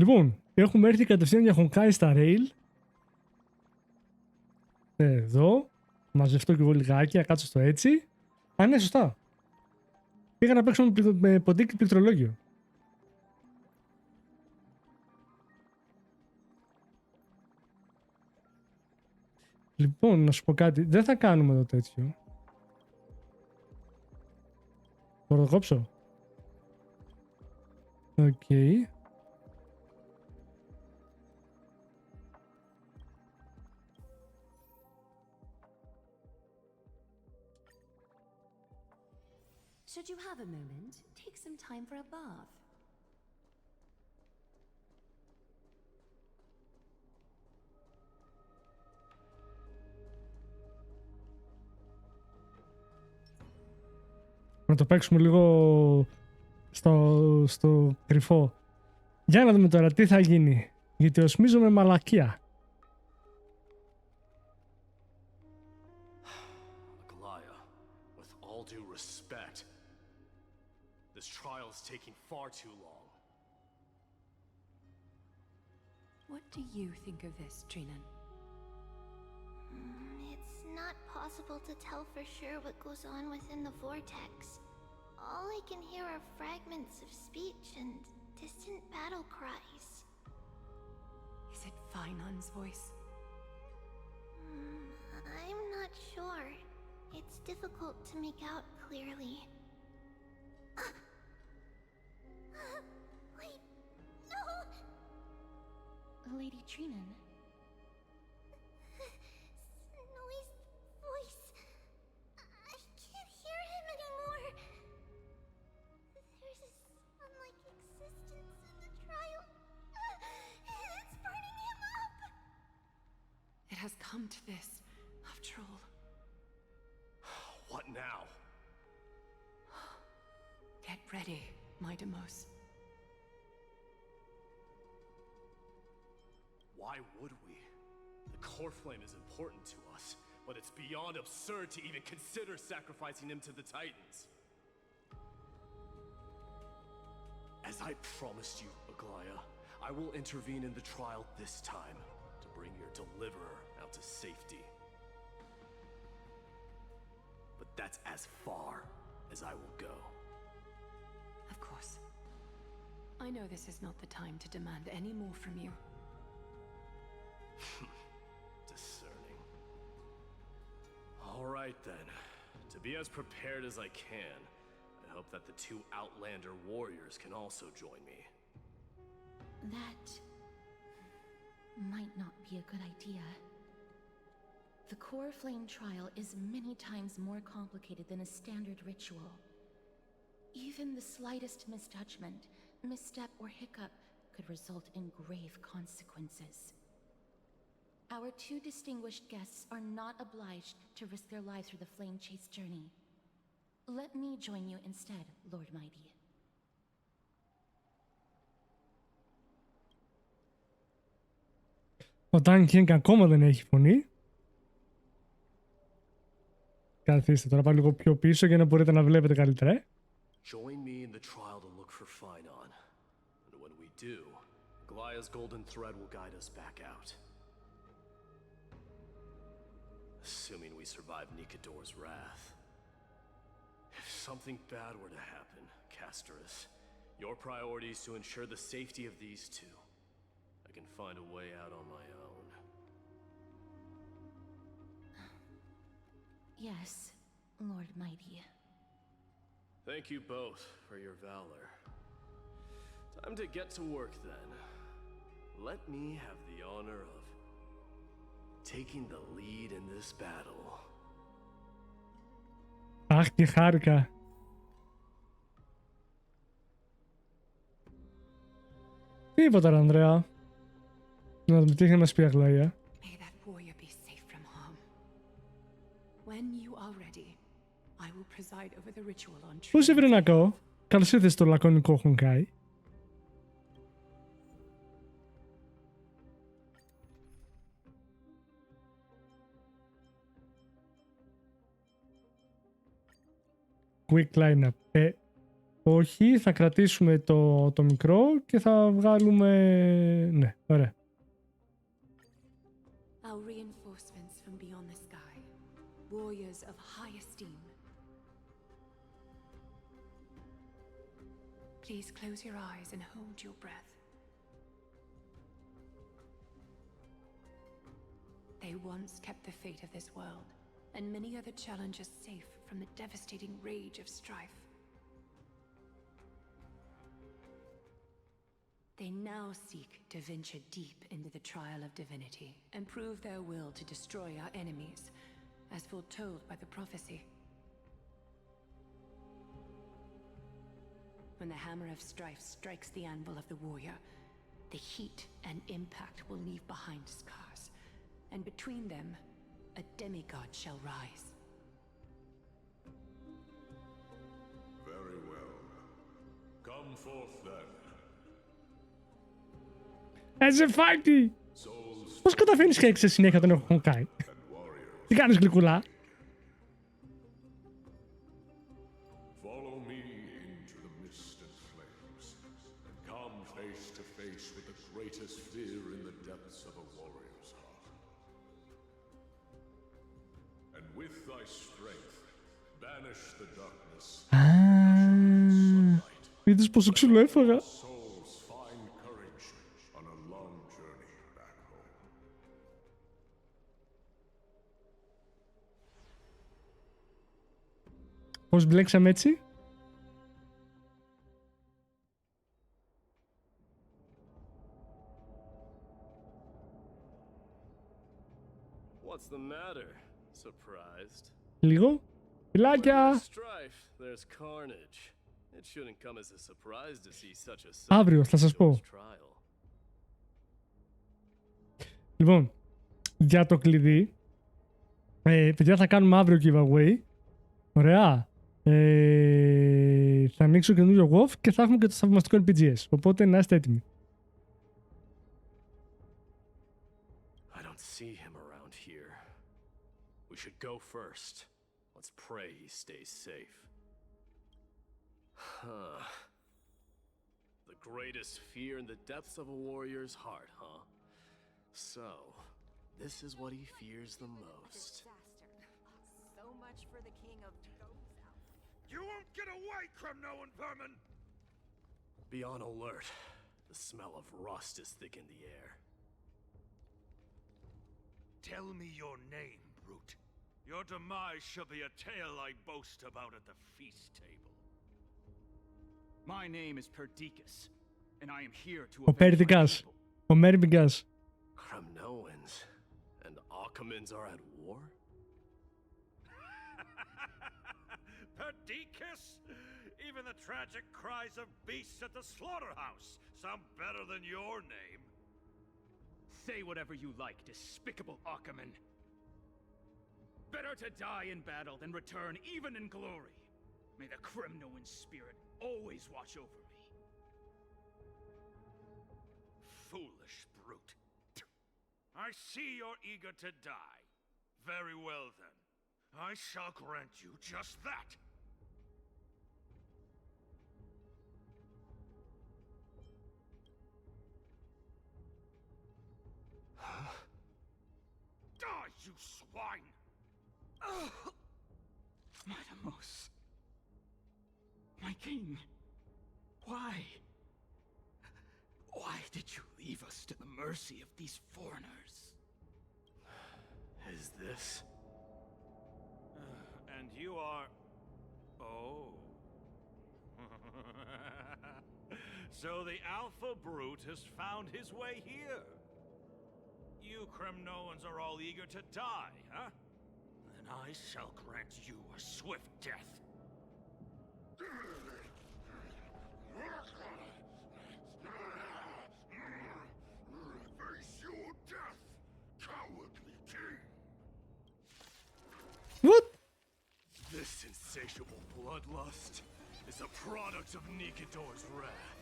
Λοιπόν, έχουμε έρθει κατευθείαν για Honkai στα rail. Εδώ. Μαζευτώ και εγώ λιγάκι, να κάτσω στο έτσι. Α, ναι, σωστά. Πήγα να παίξω με ποντίκι πληκτρολόγιο. Λοιπόν, να σου πω κάτι. Δεν θα κάνουμε εδώ τέτοιο. Μπορώ να το κόψω. Οκ. Should you have a moment, take some time for a bath. Να το παίξουμε λίγο στο κρυφό. Για να δούμε τώρα τι θα γίνει. Γιατί οσμίζομαι μαλακία. This trial is taking far too long. What do you think of this, Trinan? It's not possible to tell for sure what goes on within the vortex. All I can hear are fragments of speech and distant battle cries. Is it Fainan's voice? I'm not sure. It's difficult to make out clearly. Wait, no! Lady Trinan. Snowy's voice. I can't hear him anymore. There's a sun-like existence in the trial. It's burning him up. It has come to this, after all. What now? Get ready, my Demos. Why would we? The core flame is important to us, but it's beyond absurd to even consider sacrificing him to the Titans. As I promised you, Aglaya, I will intervene in the trial this time to bring your deliverer out to safety. But that's as far as I will go. Of course. I know this is not the time to demand any more from you. Discerning. All right then. To be as prepared as I can, I hope that the two Outlander warriors can also join me. That might not be a good idea. The core flame trial is many times more complicated than a standard ritual. Even the slightest misjudgment, misstep, or hiccup could result in grave consequences. Our two distinguished guests are not obliged to risk their lives through the flame chase journey. Let me join you instead, Lord Mighty. Ο Τάνκινγκ ακόμα δεν έχει φωνή. Καθίστε τώρα πάλι λίγο πιο πίσω για να μπορείτε να βλέπετε καλύτερα. Join me in the trial to look for Fainon. And when we do, Aglaya's golden thread will guide us back out. Assuming we survive Nikador's wrath. If something bad were to happen, Casterus, your priority is to ensure the safety of these two. I can find a way out on my own. Yes, Lord Mighty. Thank you both for your valor. Time to get to work then. Let me have the honor of taking the lead in this battle. Αχ, τι χάρηκα. Τίποτα, ρε Ανδρέα. Να δούμε τι είχε να σου πει η Αγλαία. May that warrior be safe from harm. When you are ready, I will preside over the ritual on Πού σε βρει να καώ. Καλώς ήρθες στο λακωνικό Honkai. Quick lineup. Όχι, θα κρατήσουμε το μικρό και θα βγάλουμε... Ναι, ωραία. Our reinforcements from beyond the sky, warriors of high esteem. Please close your eyes and hold your breath. They once kept the fate of this world, and many other challenges safe from the devastating rage of strife. They now seek to venture deep into the trial of divinity and prove their will to destroy our enemies, as foretold by the prophecy. When the hammer of strife strikes the anvil of the warrior, the heat and impact will leave behind scars, and between them, a demigod shall rise. Very well. Come forth then. As a fighty! Πώς καταφέρνεις και έξω συνέχεια τον έχω Honkai? Τι κάνεις γλυκούλα? Follow me into the mist and flames, and come face to face with the greatest fear in the depths of a warrior's heart. And with thy strength, banish the darkness. Είδες πόσο ξύλο έφαγα? Souls find courage on a long journey back home. Πώς μπλέξαμε έτσι? What's the matter? Surprised? Λίγο. Φιλάκια! Strife, there's carnage. It shouldn't come as a surprise to see such a Αύριο θα σας πω. trial. Λοιπόν, για το κλειδί, παιδιά θα κάνουμε αύριο giveaway. Ωραία. Θα ανοίξω καινούριο WoW και θα έχουμε και το θαυμαστικό LPGS. Οπότε να είστε έτοιμοι. I don't see him around here. We should go first. Let's pray he stays safe. Huh. The greatest fear in the depths of a warrior's heart, huh? So, this is what he fears the most. So much for the king of goats out. You won't get away, Kremnoan vermin! Be on alert. The smell of rust is thick in the air. Tell me your name, brute. Your demise shall be a tale I boast about at the feast table. My name is Pt.8, and I am here to Ο Πέρδικας. Ο Μέρμπιγκας. Kremnoans and Akamans are at war? Perdiccas? Even the tragic cries of beasts at the slaughterhouse sound better than your name. Say whatever you like, despicable Akaman. Better to die in battle than return even in glory. May the Kremnoan spirit always watch over me. Foolish brute. I see you're eager to die. Very well then. I shall grant you just that. Die, you swine! Matamos. My king. Why? Why did you leave us to the mercy of these foreigners? Is this? And you are... Oh. So the Alpha Brute has found his way here. You Kremnoans are all eager to die, huh? Then I shall grant you a swift death. Face your death, cowardly king! What? This insatiable bloodlust is a product of Nikidor's wrath.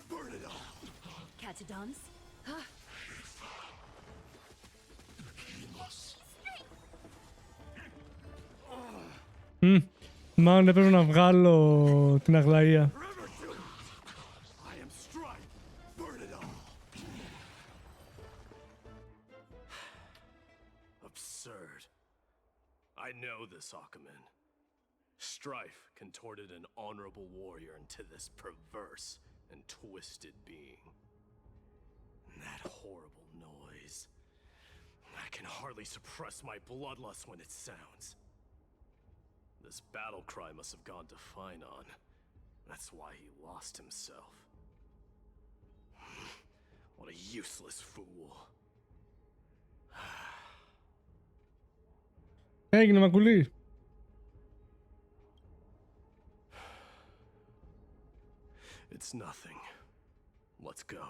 Burn it all! Catadons? Μάλλον έπρεπε να βγάλω την αγλαία. I am Strife. Burn it all. Absurd. I know this, Akumen. Strife contorted an honorable warrior into this perverse and twisted being. That horrible noise. I can hardly suppress my bloodlust when it sounds. This battle cry must have gone to Finon. That's why he lost himself. What a useless fool. Έγινε μακουλή. It's nothing. Let's go.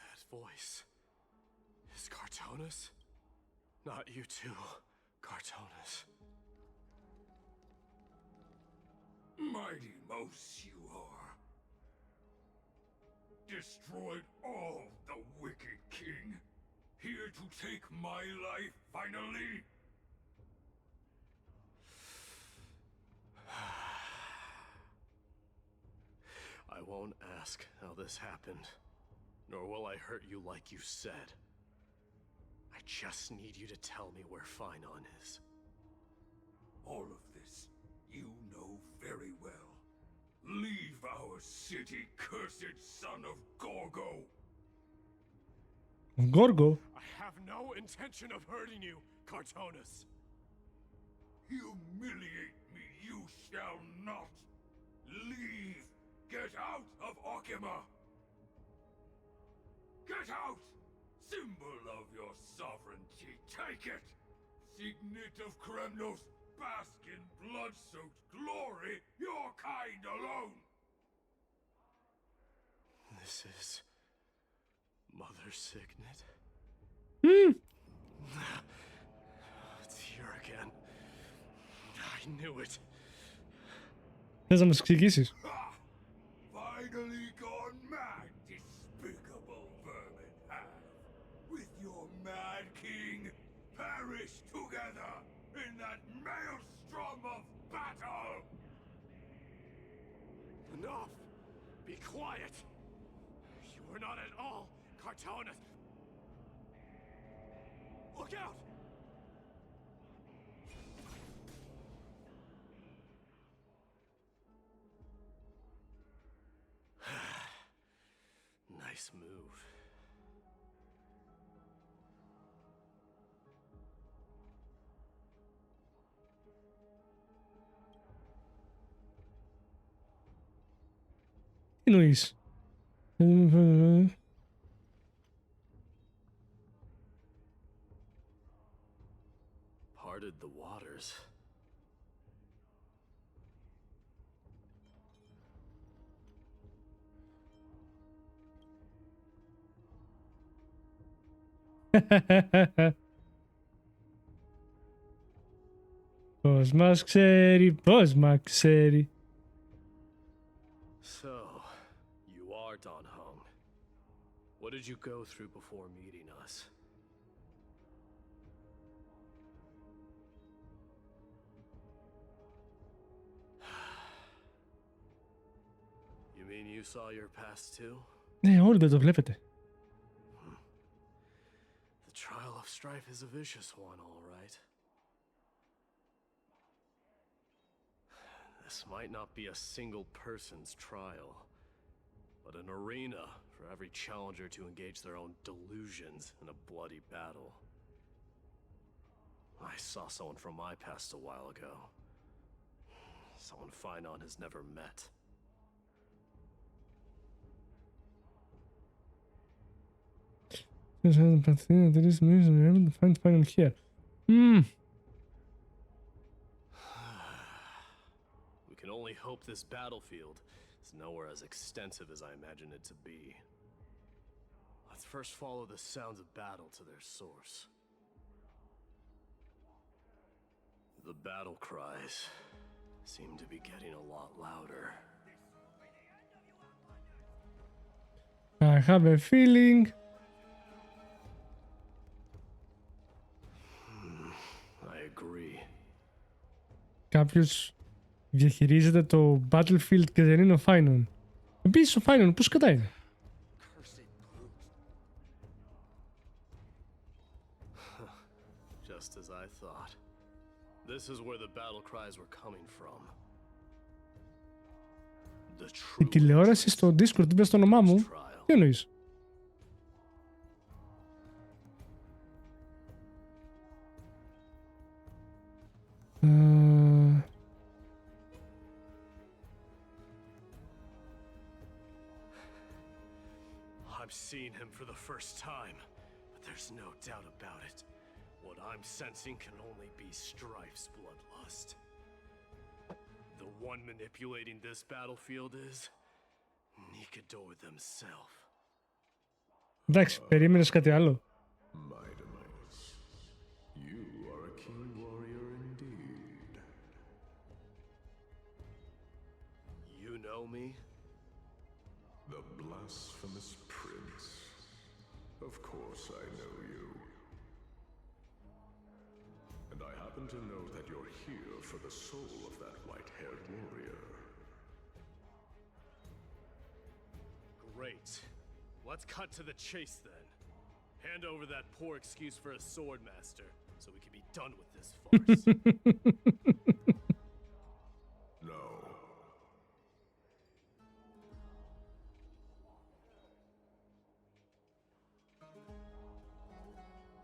That voice is Cartonis? Not you too, Cartonis. Mighty Mouse you are. Destroyed all the wicked king. Here to take my life finally. I won't ask how this happened, nor will I hurt you like you said. I just need you to tell me where Finon is. All of this you know very well. Leave our city, cursed son of Gorgo. Gorgo. I have no intention of hurting you, Cartonis. Humiliate me you shall not. Leave. Get out of Okima. Get out. Symbol of your sovereignty. Take it. Signet of Kremnos. Bask in blood-soaked glory. Your kind alone. This is Mother's signet. It's here again. I knew it. Θες να μας εξηγήσεις? Finally gone mad, despicable vermin have. With your mad king, perish together in that maelstrom of battle! Enough! Be quiet! You are not at all Cartonis! Look out! Nice move. Τι εννοείς? Parted the waters. Πώς μας ξέρει, πώς μας ξέρει. So, you are Don Hong. What did you go through before meeting us? You mean you saw your past too? Ναι, όλοι δεν το βλέπετε. The trial of strife is a vicious one, all right. This might not be a single person's trial, but an arena for every challenger to engage their own delusions in a bloody battle. I saw someone from my past a while ago. Someone Finon has never met. There is music to find Finon here. We can only hope this battlefield is nowhere as extensive as I imagine it to be. Let's first follow the sounds of battle to their source. The battle cries seem to be getting a lot louder. I have a feeling. I agree. κάποιος διαχειρίζεται το Battlefield και δεν είναι ο Φάινον. Επίσης ο Φάινον πώς κατά είναι? Just as I thought. This is where the battle cries were coming from. The Η true τηλεόραση στο Discord δίπλα στο όνομά μου. trial. Τι εννοείς? I'm seeing him for the first time, but there's no doubt about it. What I'm sensing can only be Strife's bloodlust. The one manipulating this battlefield is Nikador themselves. Εντάξει, περίμενες κάτι άλλο? Mightimus, you are a keen warrior indeed. You know me? The blasphemous prince. Of course I know you. And I happen to know that you're here for the soul of that white-haired warrior. Great. Let's cut to the chase then. Hand over that poor excuse for a sword master, so we can be done with this farce. No.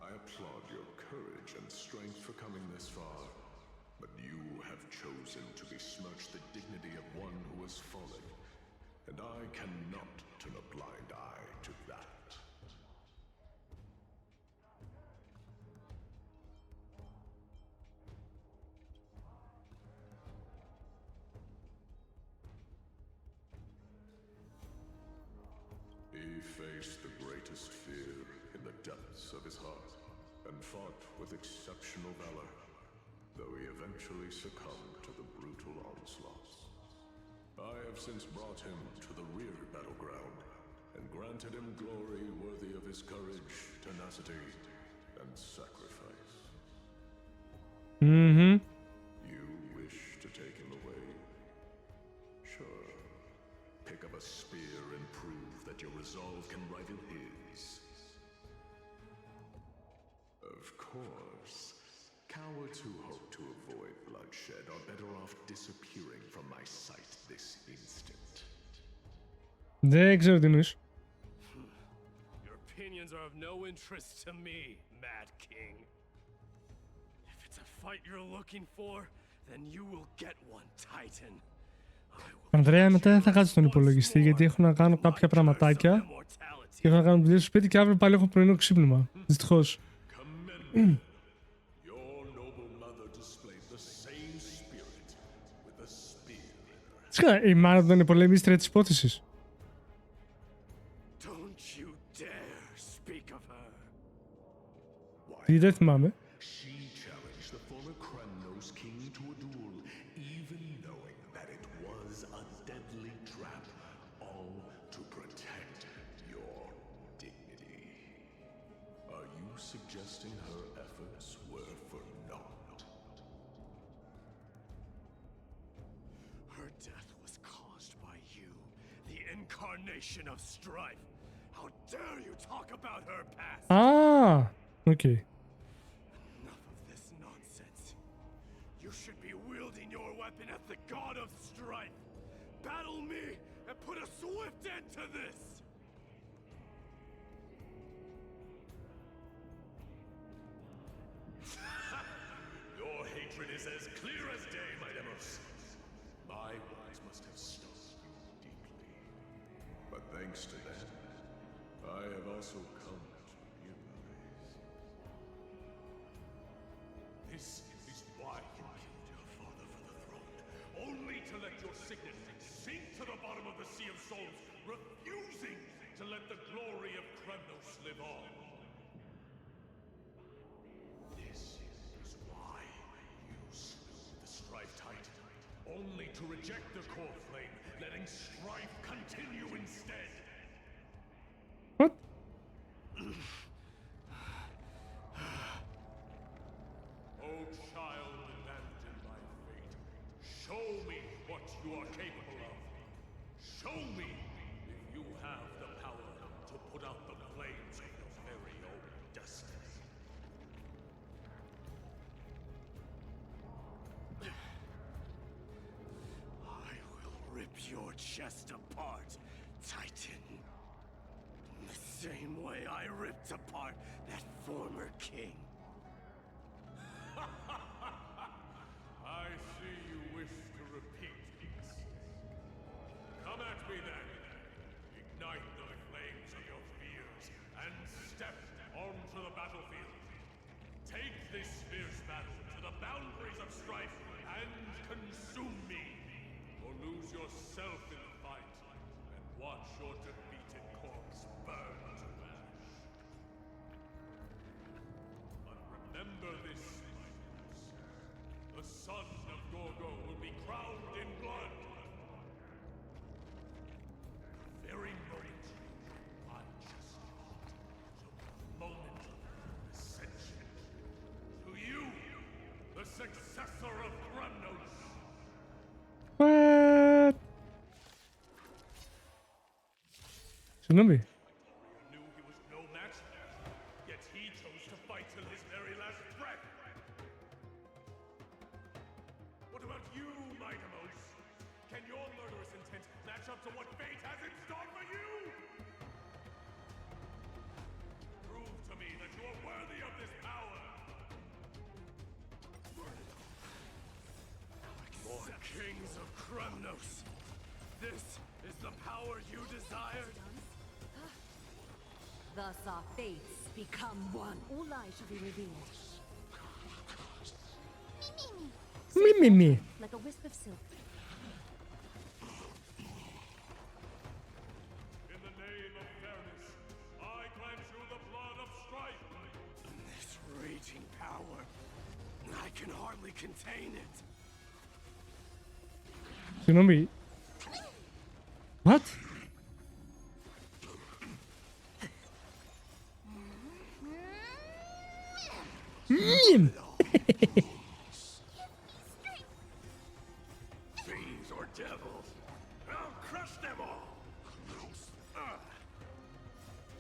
I applaud your courage and strength for coming this far, but you have chosen to besmirch the dignity of one who has fallen, and I cannot turn a blind eye to that. He faced the greatest fear in the depths of his heart and fought with exceptional valor, though he eventually succumbed to the brutal onslaughts. I have since brought him to the rear battleground and granted him glory worthy of his courage, tenacity, and sacrifice. Mm-hmm. You wish to take him away? Sure. Pick up a spear and prove that your resolve can rival his. Of course. Cowards who hope to avoid bloodshed are better off disappearing from my sight this instant. Δεν ξέρω τι εννοείς. Your opinions are of no interest to me, Mad King. If it's a fight you're looking for, then you will get one, Titan. Ανδρέα, μετά δεν θα κάτσω στον υπολογιστή γιατί έχω να κάνω κάποια πραγματάκια και έχω να κάνω δουλειά στο σπίτι και αύριο πάλι έχω πρωινό ξύπνημα. Δυστυχώς. Σίγουρα η μάνα του είναι πολεμίστρια της υπόθεσης. Τι δεν θυμάμαι. Suggesting her efforts were for naught. Her death was caused by you, the incarnation of strife. How dare you talk about her past? Ah, okay. Enough of this nonsense. You should be wielding your weapon at the god of strife. Battle me and put a swift end to this. Your hatred is as clear as day, my demos. My words must have stung you deeply. But thanks to them, I have also come to realize. This is why you killed your father for the throne. Only to let your signet sink to the bottom of the Sea of Souls, refusing to let the glory of Kremnos live on. Only to reject the core flame, letting strife continue instead. What? O child abandoned by fate, chest apart, Titan. The same way I ripped apart that former king. I see you wish to repeat this. Come at me then. Ignite the flames of your fears and step onto the battlefield. Take this fierce battle to the boundaries of strife and consume me. Or lose yourself in the fight and watch your defeated corpse burn to ash. But remember this, Mightiness. The son of Gorgo will be crowned in blood. The very moment I just fought, so the moment of ascension. To you, the successor of Kremnos. What? Συγγνώμη. Knew he was no match, yet he chose to fight till his very last breath. What about you, Mightiness? Can your murderous intent match up to what fate has in store for you? Prove to me that you are worthy of this power. More kings of Kremnos. This is the power you desired. Thus our fates become one. All lies shall be revealed. Μη. Like a wisp of silk. In the name of fairness, I grant you the blood of strife. This raging power, I can hardly contain it. Συγγνώμη. What? Μμμ. Fiends or devils, I'll crush them all.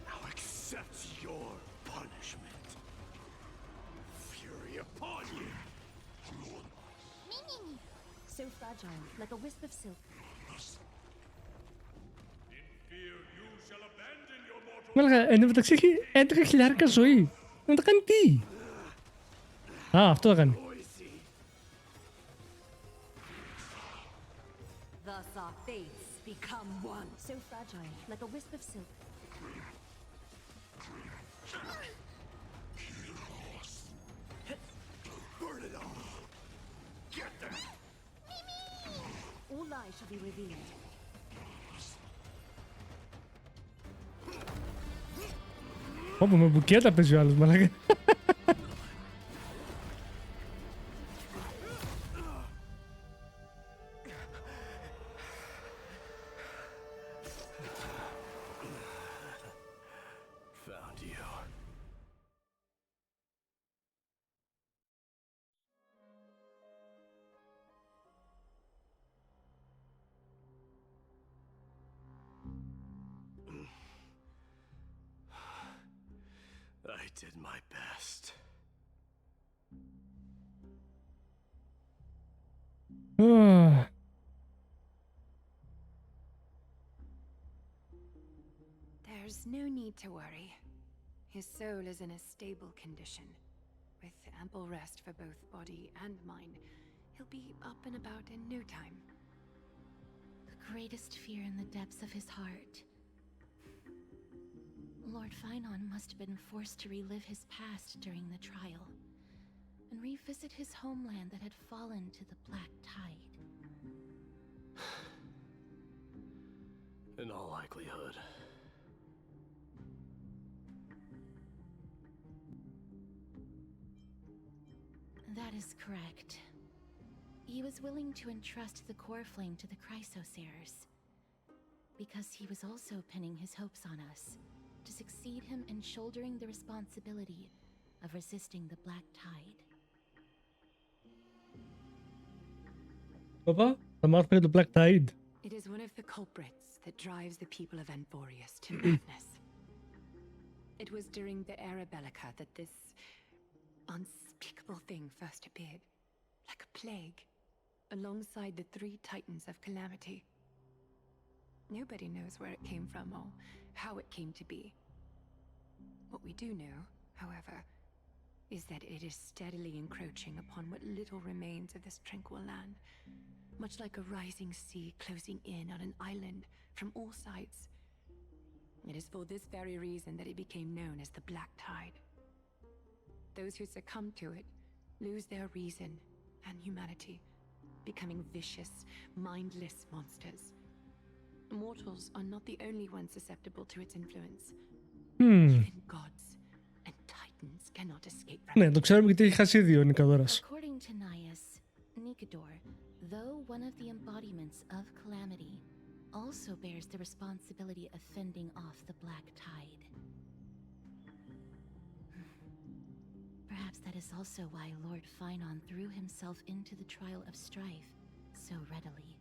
Now accept your punishment. Fury upon you. So fragile, like a wisp of silk. In fear you shall abandon your mortal. Μάλακα, εν τω μεταξύ έχει 11.000 ζωή. Να τα κάνει τι? Α, αυτό θα κάνει. Noisy. Thus our fates become one. So fragile, like a wisp of silk. Burn it all. Get them. All lies shall be revealed. Όπου με μπουκέτα παίζει ο άλλος, μαλάκα. Found you. I did my best. Ah. There's no need to worry. His soul is in a stable condition. With ample rest for both body and mind, he'll be up and about in no time. The greatest fear in the depths of his heart. Lord Finon must have been forced to relive his past during the trial, and revisit his homeland that had fallen to the Black Tide. In all likelihood. That is correct. He was willing to entrust the core flame to the Chrysosayers, because he was also pinning his hopes on us, to succeed him in shouldering the responsibility of resisting the Black Tide. Όπα, θα μάθουμε για το Black Tide. It is one of the culprits that drives the people of Amphoreous to madness. It was during the Era Bellica that this unspeakable thing first appeared, like a plague, alongside the three titans of calamity. Nobody knows where it came from or how it came to be. What we do know, however, is that it is steadily encroaching upon what little remains of this tranquil land, much like a rising sea closing in on an island from all sides. It is for this very reason that it became known as the Black Tide. Those who succumb to it lose their reason and humanity, becoming vicious, mindless monsters. Mortals are not the only ones susceptible to its influence. Even gods and titans cannot escape from Ναι, it. το ξέρουμε γιατί έχει χάσει ήδη ο Νικαδόρας. According to Nias, Nikador, though one of the embodiments of calamity, also bears the responsibility of fending off the Black Tide. Perhaps that is also why Lord Finon threw himself into the trial of strife so readily.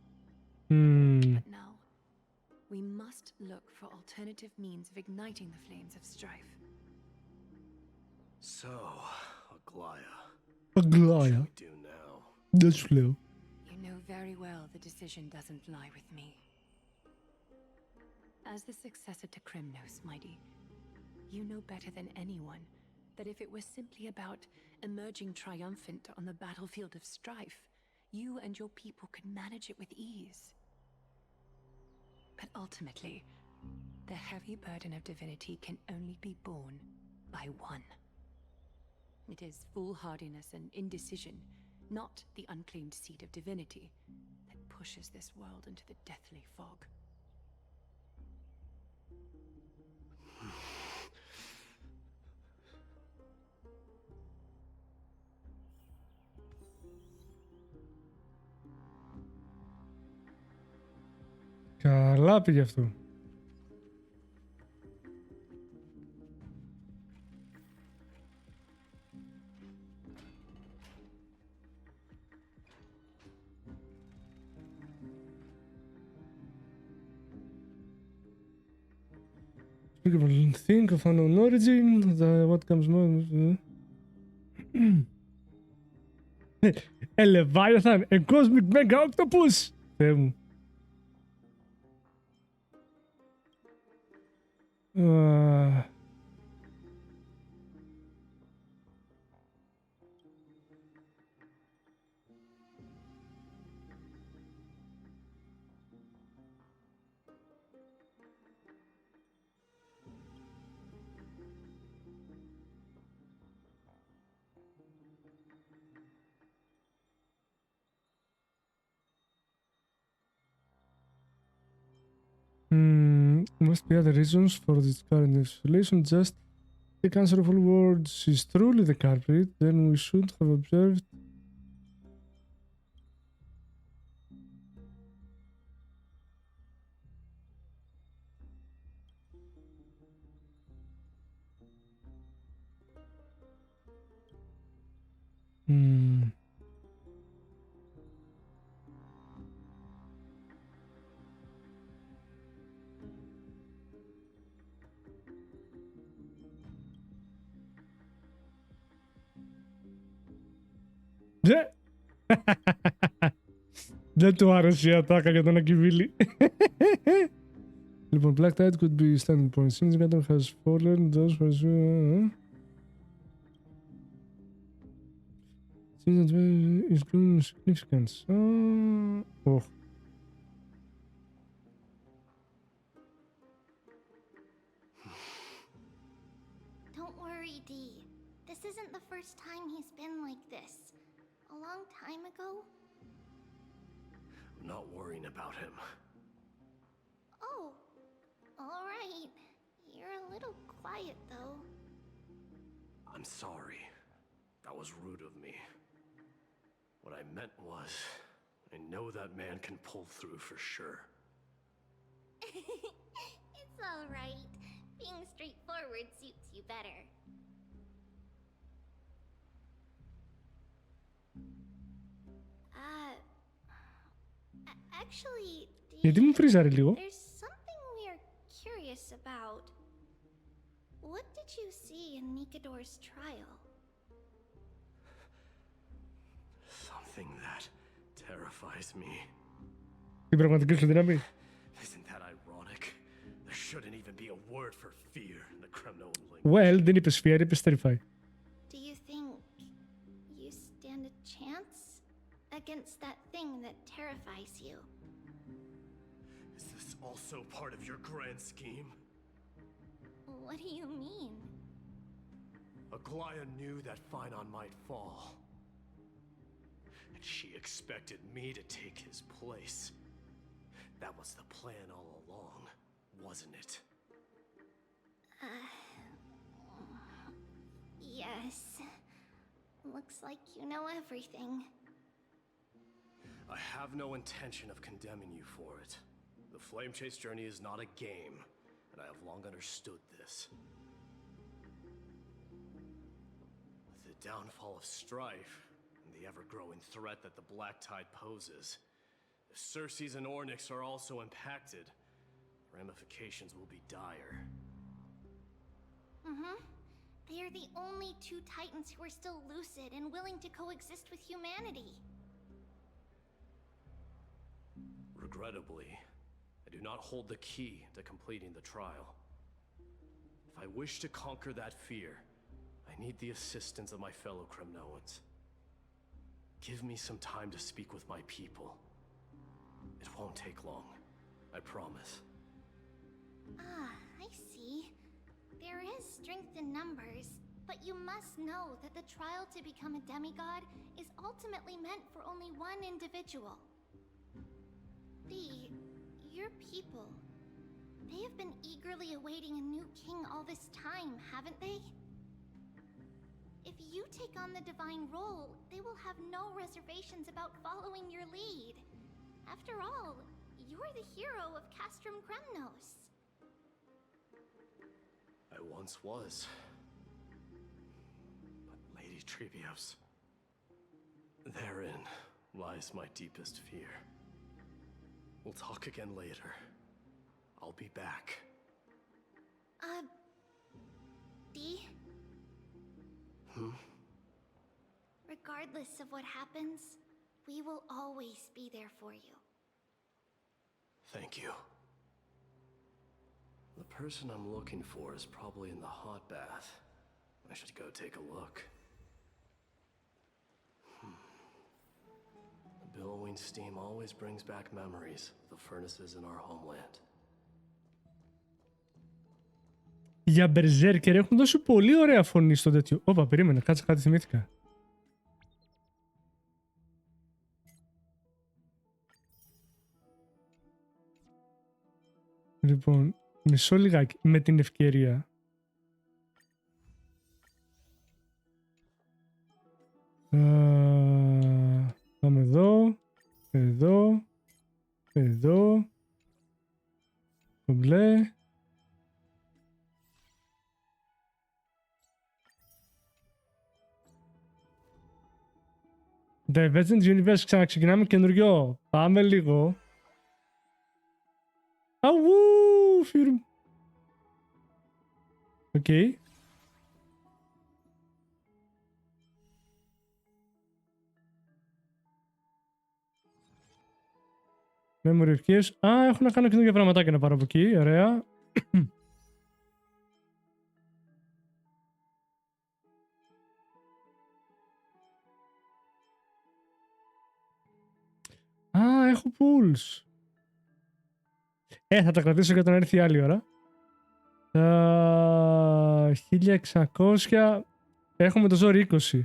But now, we must look for alternative means of igniting the flames of strife. So, Aglaya, Αγγλάια. what do we do now? Δεν σου λέω. You know very well the decision doesn't lie with me. As the successor to Krymnos, Mighty, you know better than anyone that if it was simply about emerging triumphant on the battlefield of strife, you and your people could manage it with ease. But ultimately, the heavy burden of divinity can only be borne by one. It is foolhardiness and indecision, not the unclaimed seed of divinity, that pushes this world into the deathly fog. Καλά πήγε αυτό. Think of unknown origin, what comes more. A Leviathan, a cosmic mega octopus! Θεέ μου. Must be other reasons for this current isolation. Just the cancer of all worlds is truly the culprit, then we should have observed. Δεν του άρεσε η ατάκα για τον Ακιβίλη. Λοιπόν, Black Tide could be standing point. Since Gator has fallen, those who since that is growing significance. Oh. Don't worry, Dee. This isn't the first time he's been like this. A long time ago. I'm not worrying about him. Oh, all right. You're a little quiet, though. I'm sorry. That was rude of me. What I meant was, I know that man can pull through for sure. It's all right. Being straightforward suits you better. Actually, Γιατί μου φρίζαρε λίγο. there's something we're curious about. What did you see in Nikador's trial? Something that terrifies me. Την πραγματική σου δύναμη. Isn't that shouldn't even be a word for fear in the Kremnoan language. Well, δεν είπες fear, είπες terrify. Do you think you stand a chance against that thing that terrifies you? Is this also part of your grand scheme? What do you mean? Aglaya knew that Phynon might fall. And she expected me to take his place. That was the plan all along, wasn't it? Yes. Looks like you know everything. I have no intention of condemning you for it. The Flame Chase journey is not a game, and I have long understood this. The downfall of strife, and the ever-growing threat that the Black Tide poses. If Circes and Ornyx are also impacted, ramifications will be dire. They are the only two Titans who are still lucid and willing to coexist with humanity. Regrettably, I do not hold the key to completing the trial. If I wish to conquer that fear, I need the assistance of my fellow Kremnoans. Give me some time to speak with my people. It won't take long, I promise. I see. There is strength in numbers, but you must know that the trial to become a demigod is ultimately meant for only one individual. Your people, they have been eagerly awaiting a new king all this time, haven't they? If you take on the divine role, they will have no reservations about following your lead. After all, you're the hero of Castrum Kremnos. I once was. But Lady Trebios, therein lies my deepest fear. We'll talk again later. I'll be back. D? Regardless of what happens, we will always be there for you. Thank you. The person I'm looking for is probably in the hot bath. I should go take a look. The billowing steam always brings back memories of the furnaces in our homeland. Για Berserker έχουν δώσει πολύ ωραία φωνή στο τέτοιο. Όπα, περίμενε, κάτσε, κάτι θυμήθηκα. Λοιπόν, μισό λιγάκι, με την ευκαιρία. Πάμε εδώ, εδώ, εδώ, το μπλε. Divergent Universe, ξαναξεκινάμε καινούριο. Πάμε λίγο. Αουού, φύρμ. Οκ. Memory of Keys. Έχω να κάνω καινούργια πραγματάκια να πάρω από εκεί. Ωραία. Έχω pools. Θα τα κρατήσω για όταν έρθει η άλλη ώρα. 1600. Έχουμε το ζόρι 20.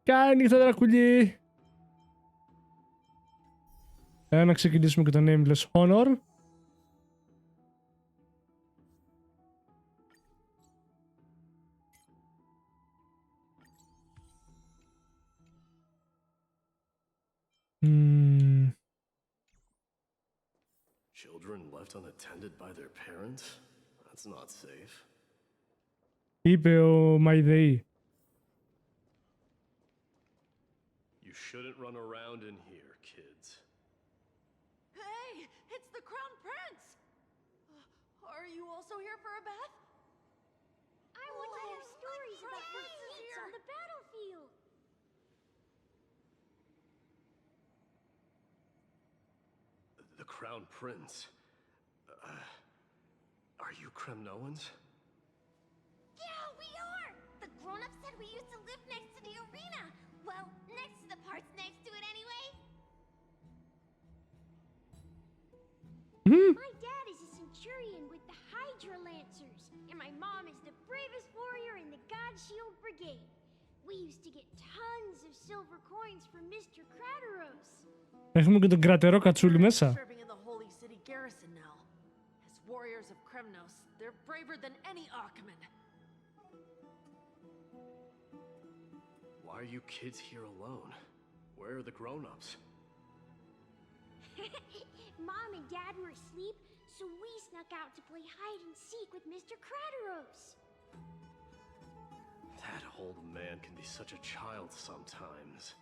Κάνει νύχτα δρακουλί. Να ξεκινήσουμε και το Nameless Honor. Children left unattended by their parents? That's not safe. Είπε ο Μαϊδεή. You shouldn't run around in here, kids. Hey, it's the Crown Prince! Are you also here for a bath? I want to hear stories about your feats on the battlefield. The Crown Prince. you Kremnoans? Yeah, we are! The grown-ups said we used to live next to the arena. Well, next to the parts next to it anyway. My dad is a centurion with the Hydra Lancers, and my mom is the bravest warrior in the God Shield Brigade. We used to get tons of silver coins from Mr. Crateros. Έχουμε και τον κρατερό κατσούλη μέσα. Serving in the Holy City garrison now. As warriors of Kremnos, they're braver than any Achaemen. Why are you kids here alone? Where are the grown-ups? Mom and Dad were asleep, so we snuck out to play hide and seek with Mr. Crateros. That old man can be such a child sometimes.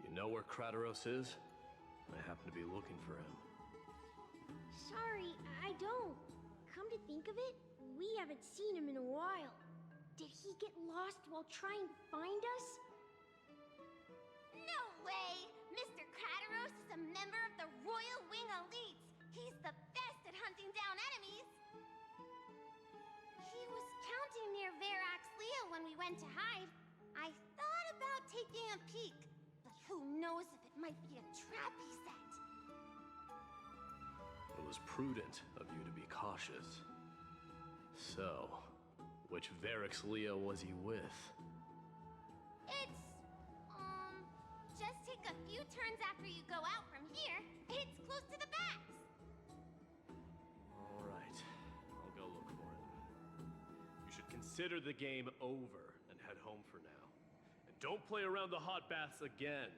You know where Crateros is? I happen to be looking for him. Sorry, I don't. Come to think of it, we haven't seen him in a while. Did he get lost while trying to find us? No way! Mr. Crateros is a member of the Royal Wing Elites. He's the best at hunting down enemies. He was counting near Verax Lea when we went to hide. I thought about taking a peek, but who knows if it might be a trap he set. It was prudent of you to be cautious. So, which Verax Lea was he with? It's, just take a few turns after you go out from here. It's close to the backs. All right, I'll go look for him. You should consider the game over and head home for now. And don't play around the hot baths again.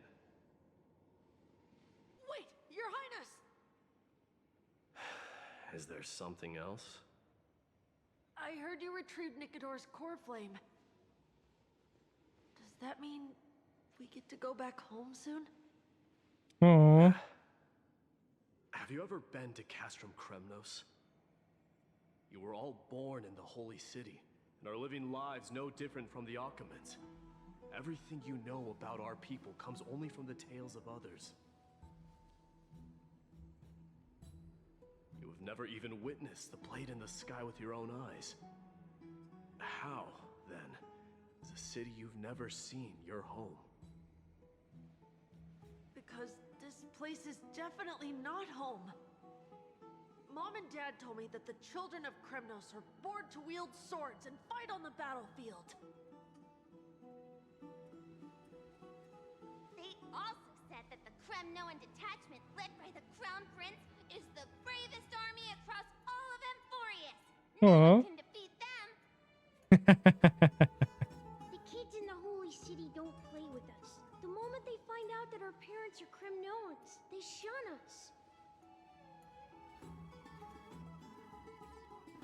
Wait, Your Highness! Is there something else? I heard you retrieved Nicodor's core flame. Does that mean we get to go back home soon? Aww. Have you ever been to Castrum Kremnos? You were all born in the Holy City and are living lives no different from the Achaemens. Everything you know about our people comes only from the tales of others. You have never even witnessed the blade in the sky with your own eyes. How, then, is a city you've never seen your home? Because this place is definitely not home. Mom and Dad told me that the children of Kremnos are born to wield swords and fight on the battlefield. They also said that the Kremnoan detachment led by the Crown Prince is the bravest army across all of Amphoreous. No one can defeat them. The kids in the Holy City don't play with us. The moment they find out that our parents are Kremnoans, they shun us.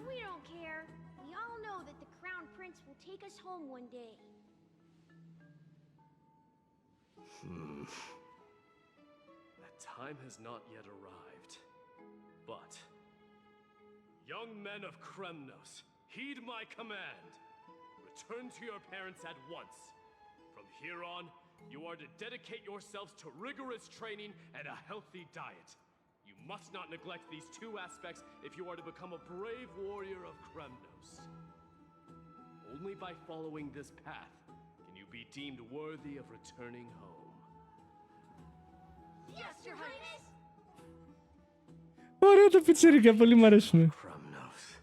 We don't care. We all know that the Crown Prince will take us home one day. That time has not yet arrived. But, young men of Kremnos, heed my command. Return to your parents at once. From here on, you are to dedicate yourselves to rigorous training and a healthy diet. You must not neglect these two aspects if you are to become a brave warrior of Kremnos. Only by following this path can you be deemed worthy of returning home. Yes, Your Highness! Ωραία τα πιτσίρικα, πολύ μ' αρέσουν. Kremnos.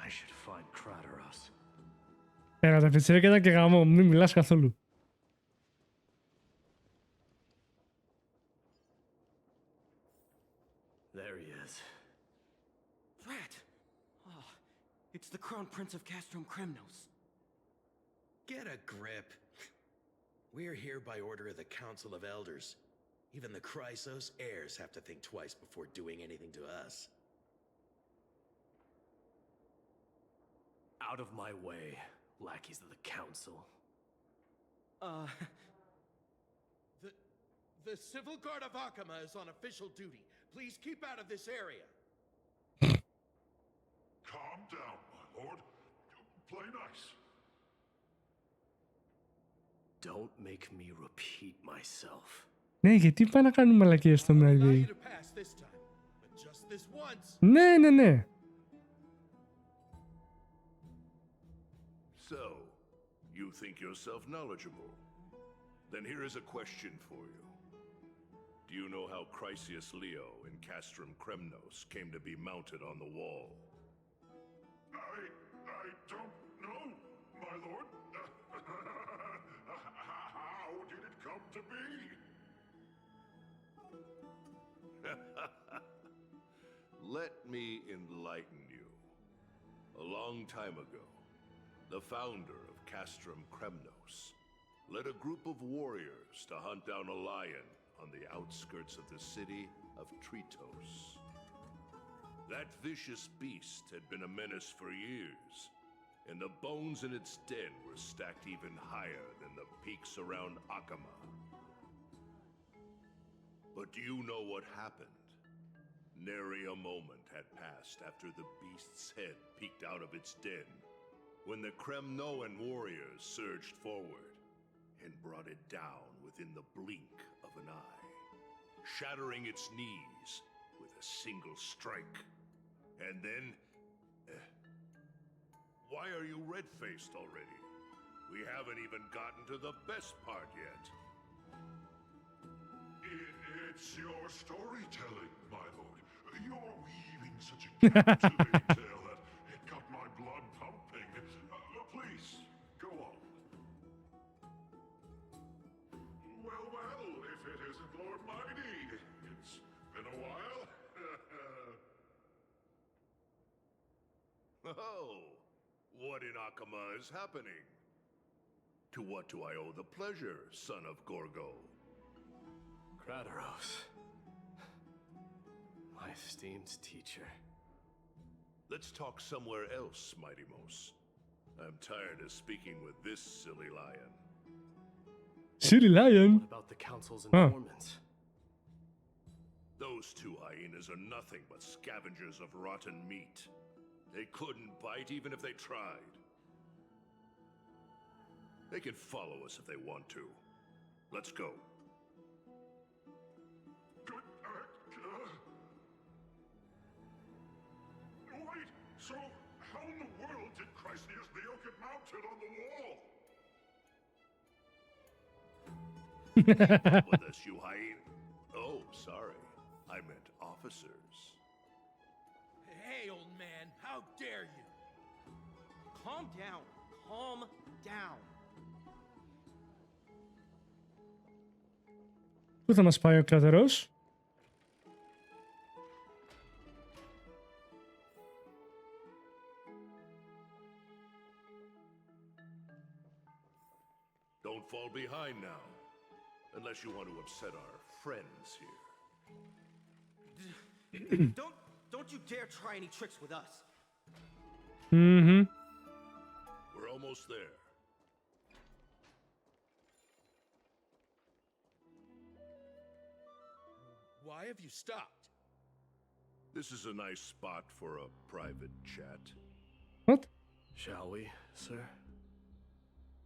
I should find Crateros. Πέρα τα πιτσίρικα ήταν και γαμό, μην μιλάς καθόλου. There he is. Rat! Oh, it's the Crown Prince of Castrum Kremnos. Get a grip. We're here by order of the Council of Elders. Even the Chrysos heirs have to think twice before doing anything to us. Out of my way, lackeys of the Council. The Civil Guard of Achaema is on official duty. Please keep out of this area. Calm down, my lord. Play nice. Don't make me repeat myself. Ναι, γιατί πάει να κάνουμε μαλακίες στο Allow Melody. you to pass this time, but this once. Ναι, ναι, ναι. So, you think yourself knowledgeable? Then here is a question for you. Do you know how Chrysius Leo in Castrum Kremnos came to be mounted on the wall? I don't know, my lord. How did it come to be? Let me enlighten you. A long time ago, the founder of Castrum Kremnos led a group of warriors to hunt down a lion on the outskirts of the city of Tritos. That vicious beast had been a menace for years, and the bones in its den were stacked even higher than the peaks around Akama. But do you know what happened? Nary a moment had passed after the beast's head peeked out of its den, when the Kremnoan warriors surged forward and brought it down within the blink of an eye, shattering its knees with a single strike. And then... why are you red-faced already? We haven't even gotten to the best part yet. It's your storytelling, my lord. You're weaving such a captivating tale that it got my blood pumping. Please, go on. Well, if it isn't Lord Mighty, it's been a while. Oh, what in Akama is happening? To what do I owe the pleasure, son of Gorgo? Kratos. My esteemed teacher. Let's talk somewhere else, Mighty Mos. I'm tired of speaking with this silly lion. Silly lion? What about the council's informants? Those two hyenas are nothing but scavengers of rotten meat. They couldn't bite even if they tried. They can follow us if they want to. Let's go. Wait, so how in the world did Chrysius Leo get mounted on the wall? Keep up with us, you hyena. Oh, sorry. I meant officers. Hey, old man, how dare you? Calm down. Calm down. Πού θα μας πάει ο κρατερός? Don't fall behind now. Unless you want to upset our friends here. Don't you dare try any tricks with us. Mm-hmm. We're almost there. Why have you stopped? This is a nice spot for a private chat. What? Shall we, sir?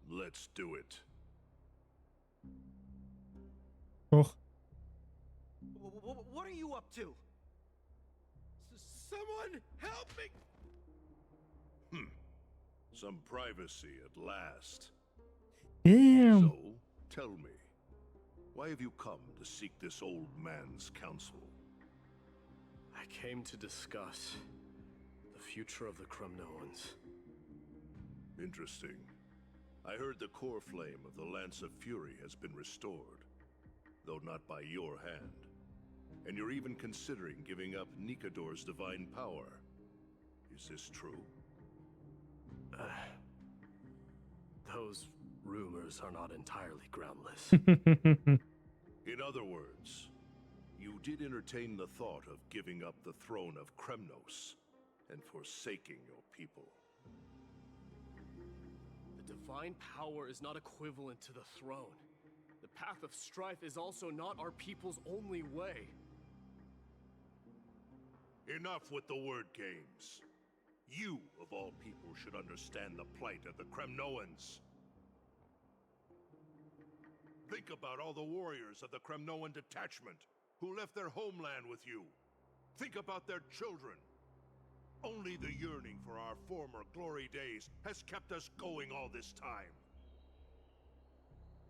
Let's do it. Oh. What are you up to? Someone help me! Some privacy at last. Damn. So, tell me, why have you come to seek this old man's counsel? I came to discuss the future of the Kremnoans. Interesting. I heard the core flame of the Lance of Fury has been restored, though not by your hand. And you're even considering giving up Nikador's divine power. Is this true? Those rumors are not entirely groundless. In other words, you did entertain the thought of giving up the throne of Kremnos and forsaking your people. The divine power is not equivalent to the throne. The path of strife is also not our people's only way. Enough with the word games. You, of all people, should understand the plight of the Kremnoans. Think about all the warriors of the Kremnoan detachment who left their homeland with you. Think about their children. Only the yearning for our former glory days has kept us going all this time.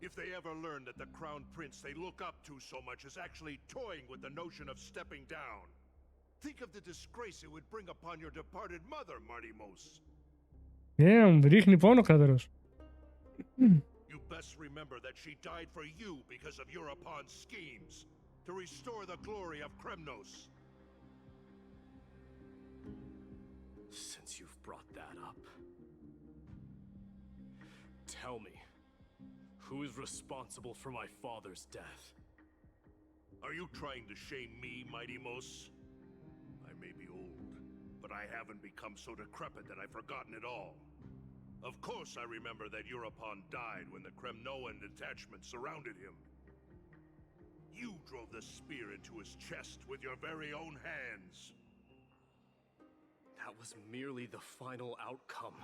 If they ever learn that the Crown Prince they look up to so much is actually toying with the notion of stepping down, think of the disgrace it would bring upon your departed mother, Martimos. Damn, ρίχνει πόνο κρατέρος. You best remember that she died for you because of Europon's schemes, to restore the glory of Kremnos. Since you've brought that up, tell me, who is responsible for my father's death? Are you trying to shame me, Mighty-Mos? I may be old, but I haven't become so decrepit that I've forgotten it all. Of course I remember that Europon died when the Kremnoan detachment surrounded him. You drove the spear into his chest with your very own hands. That was merely the final outcome.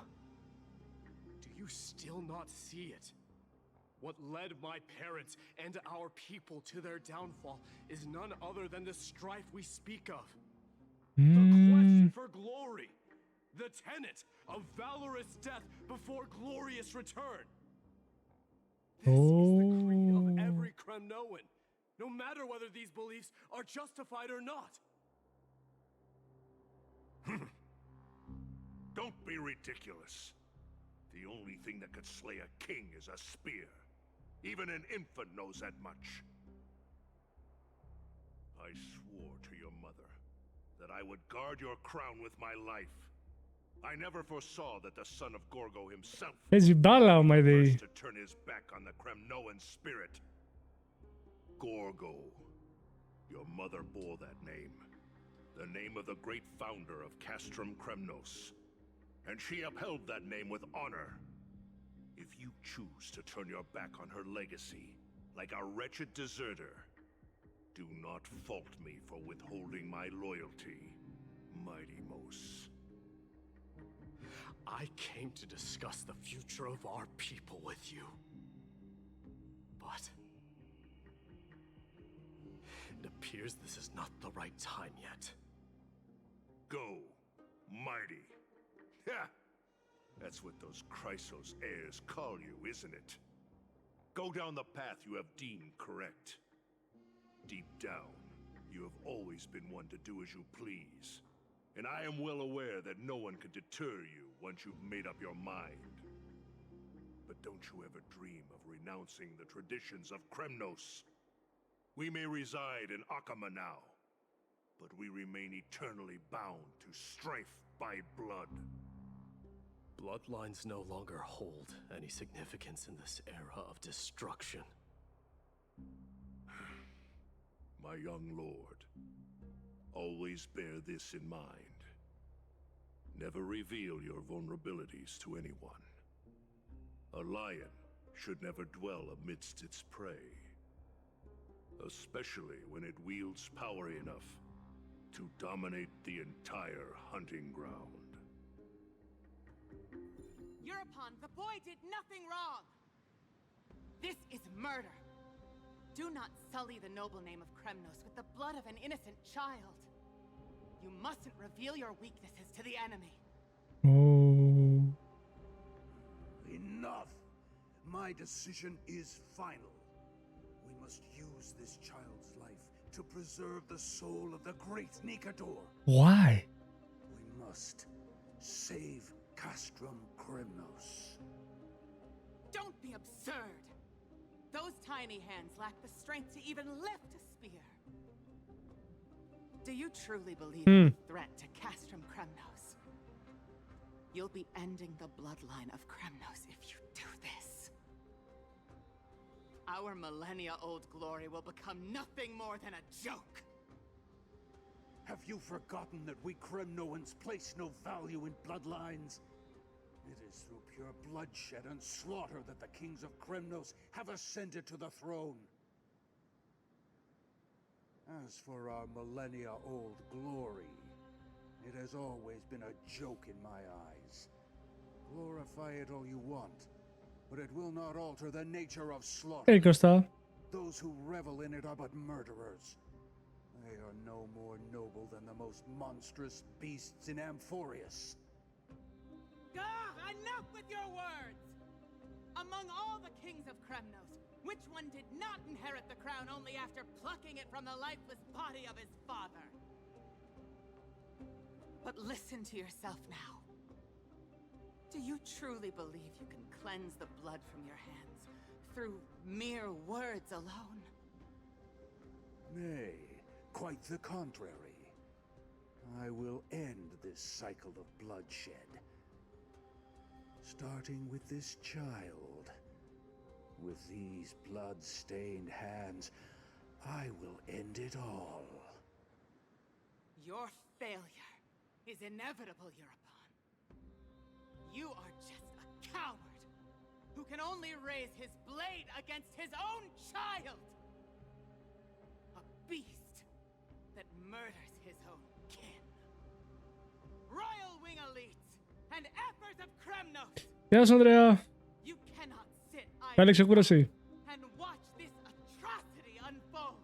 Do you still not see it? What led my parents and our people to their downfall is none other than the strife we speak of. The quest for glory. The tenet of valorous death before glorious return. This is the creed of every Kremnoan, no matter whether these beliefs are justified or not. Don't be ridiculous. The only thing that could slay a king is a spear. Even an infant knows that much. I swore to your mother that I would guard your crown with my life. I never foresaw that the son of Gorgo himself Παίζει μπάλα ο Μαϊδέη. to turn his back on the Kremnoan spirit. Gorgo. Your mother bore that name. The name of the great founder of Castrum Kremnos. And she upheld that name with honor. If you choose to turn your back on her legacy, like a wretched deserter, do not fault me for withholding my loyalty, Mighty-Mos. I came to discuss the future of our people with you. But it appears this is not the right time yet. Go, Mighty. Ha! That's what those Chrysos heirs call you, isn't it? Go down the path you have deemed correct. Deep down, you have always been one to do as you please. And I am well aware that no one can deter you once you've made up your mind. But don't you ever dream of renouncing the traditions of Kremnos. We may reside in Akama now, but we remain eternally bound to strife by blood. Bloodlines no longer hold any significance in this era of destruction. My young lord, always bear this in mind. Never reveal your vulnerabilities to anyone. A lion should never dwell amidst its prey, especially when it wields power enough to dominate the entire hunting ground. Europon, the boy did nothing wrong! This is murder! Do not sully the noble name of Kremnos with the blood of an innocent child. You mustn't reveal your weaknesses to the enemy. Oh. Enough! My decision is final. We must use this child's life to preserve the soul of the great Nikador. Why? We must save Castrum Kremnos. Don't be absurd! Those tiny hands lack the strength to even lift a spear. Do you truly believe in the threat to Castrum Kremnos? You'll be ending the bloodline of Kremnos if you do this. Our millennia-old glory will become nothing more than a joke. Have you forgotten that we Kremnoans place no value in bloodlines? It is through pure bloodshed and slaughter that the kings of Kremnos have ascended to the throne. As for our millennia-old glory, it has always been a joke in my eyes. Glorify it all you want, but it will not alter the nature of slaughter. Hey, Costa. Those who revel in it are but murderers. They are no more noble than the most monstrous beasts in Amphoreous. Enough with your words! Among all the kings of Kremnos, which one did not inherit the crown only after plucking it from the lifeless body of his father? But listen to yourself now. Do you truly believe you can cleanse the blood from your hands through mere words alone? Nay, quite the contrary. I will end this cycle of bloodshed. Starting with this child. With these blood-stained hands, I will end it all. Your failure is inevitable, European. You are just a coward who can only raise his blade against his own child! A beast that murders his own kin. Royal wing elites and ephors of Kremnos! Γεια σου, Ανδρέα. You cannot sit Καλή ξεκούραση. and watch this atrocity unfold.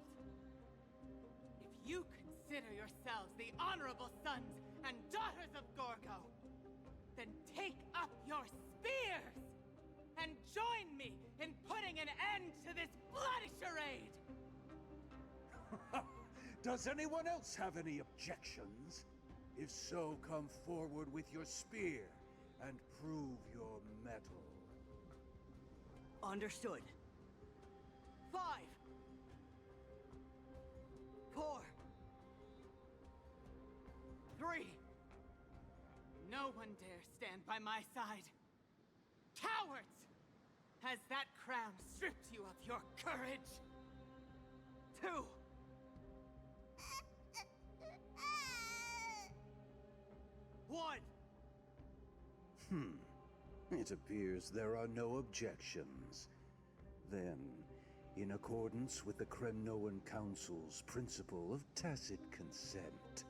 If you consider yourselves the honorable sons and daughters of Gorgo, then take up your spears and join me in putting an end to this bloody charade. Does anyone else have any objections? If so, come forward with your spear and prove your mettle. Understood. 5, 4, 3. No one dare stand by my side. Cowards! Has that crown stripped you of your courage? 2. One. It appears there are no objections. Then, in accordance with the Kremnoan Council's principle of tacit consent,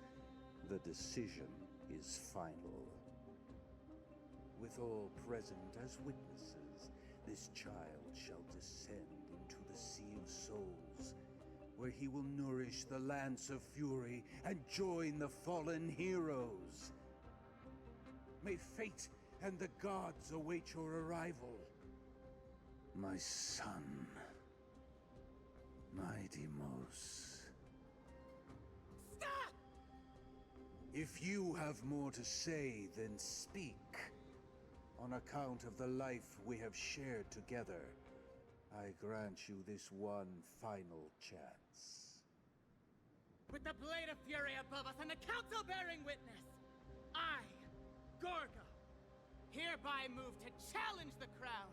the decision is final. With all present as witnesses, this child shall descend into the Sea of Souls, where he will nourish the Lance of Fury and join the fallen heroes. May fate and the gods await your arrival. My son, my Deimos. Stop! If you have more to say, then speak. On account of the life we have shared together, I grant you this one final chance. With the blade of fury above us and the council bearing witness, I, Gorgo, hereby move to challenge the crown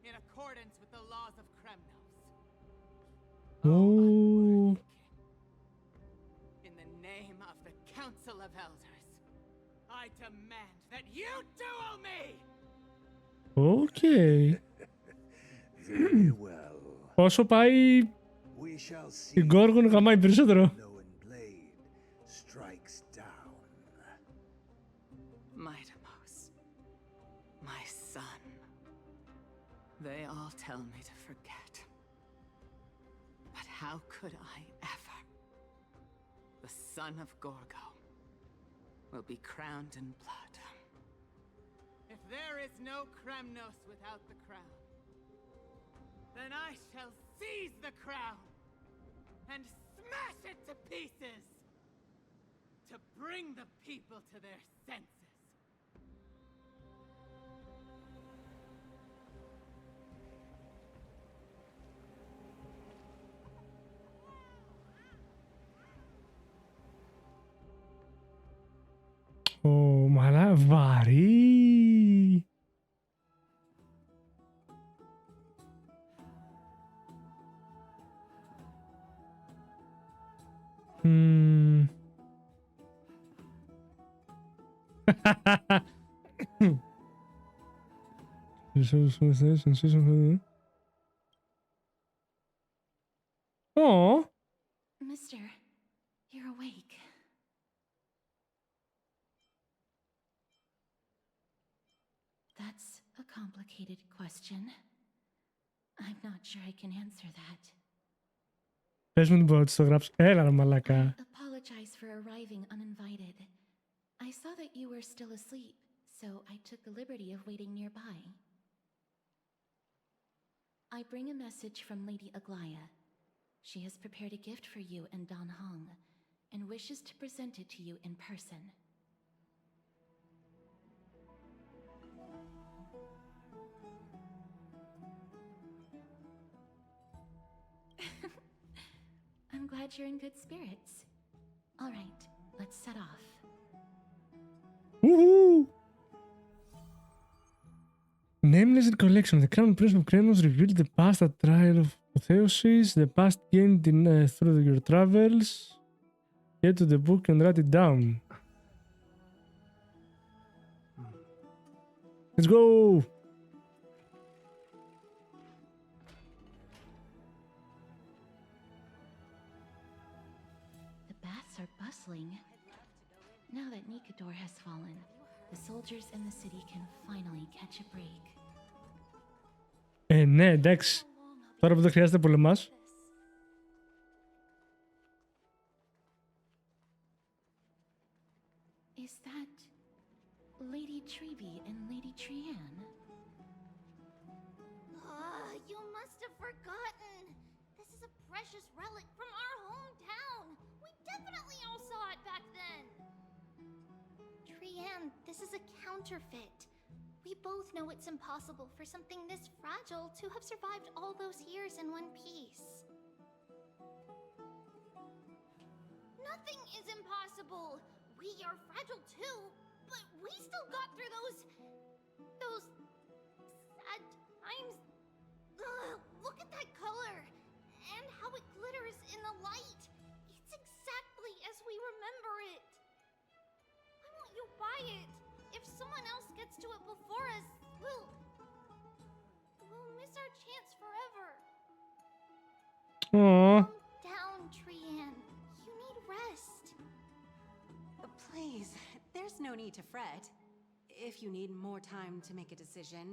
in accordance with the laws of Kremnos. Oh. In the name of the Council of Elders, I demand that you duel me! Okay. Very well. Όσο πάει We shall see. η Γκόργον γαμάει περισσότερο. Kremnoan blade strikes down. My Deimos, my son. They all tell me to forget. But how could I ever? The son of Gorgo will be crowned in blood. If there is no Kremnos without the crown, then I shall seize the crown and smash it to pieces to bring the people to their senses. Ω, μαλά, βαρύ. Oh. Mister, you're awake. That's a complicated question. I'm not sure I can answer that. Πες μου την μπορώ να της το γράψω. Έλα ρε μαλακά. Apologize for arriving uninvited. I saw that you were still asleep, so I took the liberty of waiting nearby. I bring a message from Lady Aglaya. She has prepared a gift for you and Dan Hong, and wishes to present it to you in person. I'm glad you're in good spirits. All right, let's set off. Woohoo! Nameless recollection. The Crown Prince of Krenos revealed the past at trial of Amphoreous, the past gained in, through your travels. Get to the book and write it down. Let's go! The baths are bustling. Now that Nikador has fallen, the soldiers in the city can finally catch a break. Ναι, εντάξει. Τώρα που δεν χρειάζεται πολεμάς. Is that Lady Treby and Lady Trianne? You must have forgotten. This is a precious relic from our hometown. We definitely all saw it back then. Trianne, this is a counterfeit. We both know it's impossible for something this fragile to have survived all those years in one piece. Nothing is impossible. We are fragile too, but we still got through those sad times. Look at that color and how it glitters in the light. It's exactly as we remember it. I want you by it. If someone else gets to it before us, we'll miss our chance forever. Aww. Calm down, Trianne. You need rest. Please, there's no need to fret. If you need more time to make a decision,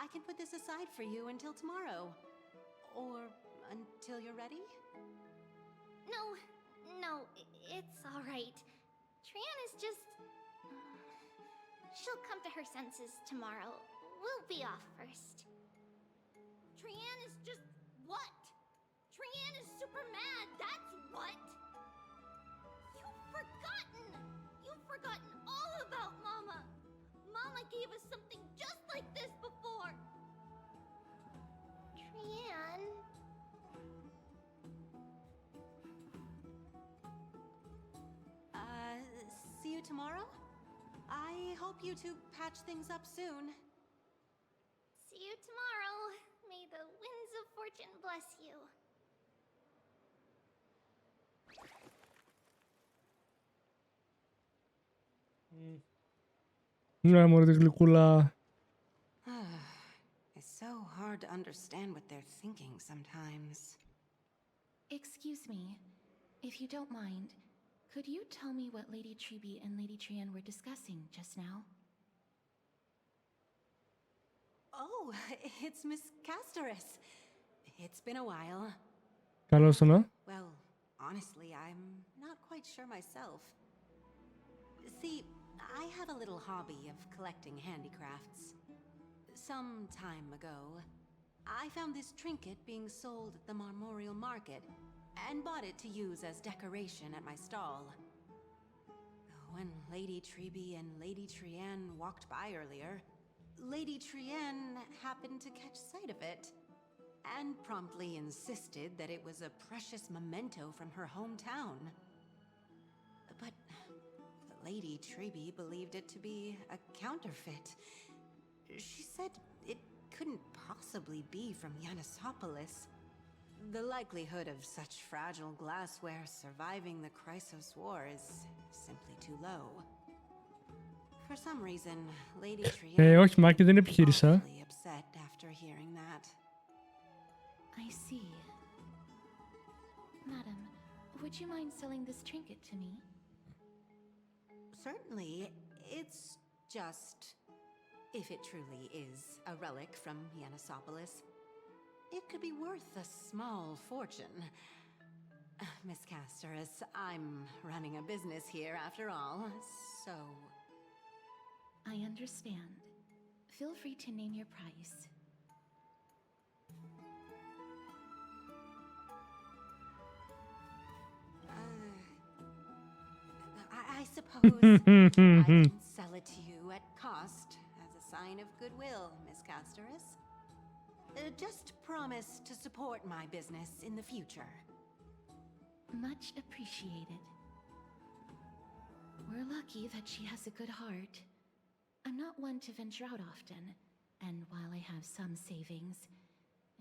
I can put this aside for you until tomorrow. Or until you're ready? No, it's all right. Trianne is just... She'll come to her senses tomorrow. We'll be off first. Trianne is just... what? Trianne is super mad, that's what! You've forgotten all about Mama! Mama gave us something just like this before! Trianne... See you tomorrow? I hope you two patch things up soon. See you tomorrow. May the winds of fortune bless you. Ναι, μωρέ τη γλυκούλα. It's so hard to understand what they're thinking sometimes. Excuse me, if you don't mind, could you tell me what Lady Treby and Lady Trianne were discussing just now? Oh, it's Miss Castorus. It's been a while. Καλώς το να. Well, honestly, I'm not quite sure myself. See, I have a little hobby of collecting handicrafts. Some time ago, I found this trinket being sold at the Marmorial Market and bought it to use as decoration at my stall. When Lady Treby and Lady Trianne walked by earlier, Lady Trianne happened to catch sight of it and promptly insisted that it was a precious memento from her hometown. But Lady Treby believed it to be a counterfeit. She said it couldn't possibly be from Yanisopolis. The likelihood of such fragile glassware surviving the Chrysos War is simply too low. For some reason, Lady Trianne όχι Μάκη, δεν επιχείρησα. was upset after hearing that. I see. Madam, would you mind selling this trinket to me? Certainly, it's just... if it truly is a relic from Yanisopolis, it could be worth a small fortune. Miss Casterus, I'm running a business here after all, so... I understand. Feel free to name your price. I suppose I can sell it to you at cost as a sign of goodwill, Miss Casterus. Just promise to support my business in the future. Much appreciated. We're lucky that she has a good heart. I'm not one to venture out often, and while I have some savings,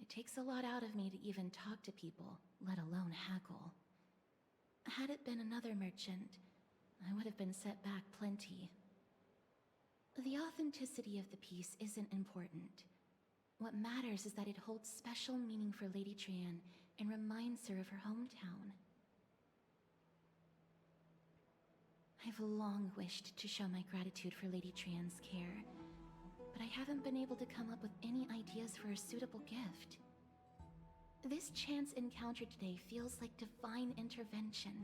it takes a lot out of me to even talk to people, let alone haggle. Had it been another merchant, I would have been set back plenty. The authenticity of the piece isn't important. What matters is that it holds special meaning for Lady Trian and reminds her of her hometown. I've long wished to show my gratitude for Lady Trian's care, but I haven't been able to come up with any ideas for a suitable gift. This chance encounter today feels like divine intervention.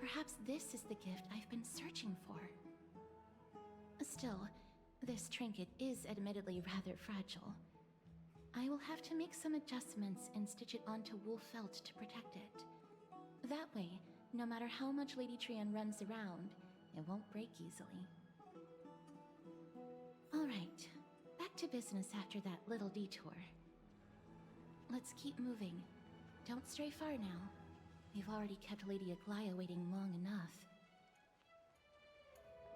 Perhaps this is the gift I've been searching for. Still, this trinket is admittedly rather fragile. I will have to make some adjustments and stitch it onto wool felt to protect it. That way, no matter how much Lady Trian runs around, it won't break easily. Alright, back to business after that little detour. Let's keep moving. Don't stray far now. We've already kept Lady Aglaia waiting long enough.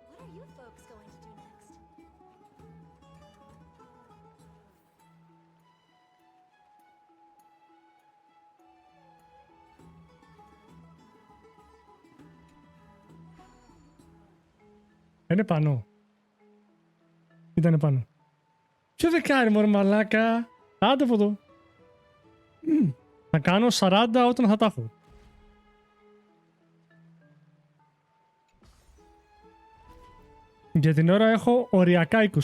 What are you folks going to do next? Είναι πάνω. Ήτανε πάνω. Ποιο δεκάρι μωρέ μαλάκα. Άντε από εδώ. Θα κάνω 40 όταν θα τα έχω. Για την ώρα έχω οριακά 20.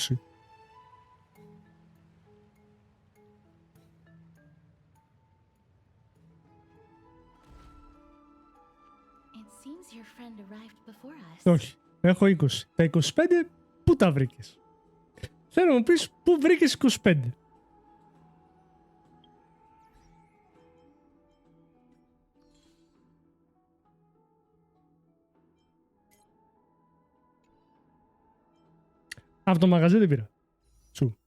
Όχι, έχω 20. Τα 25 πού τα βρήκες? Θέλω να μου πεις πού βρήκες 25. Από το μαγαζί δεν πήρα. Σου.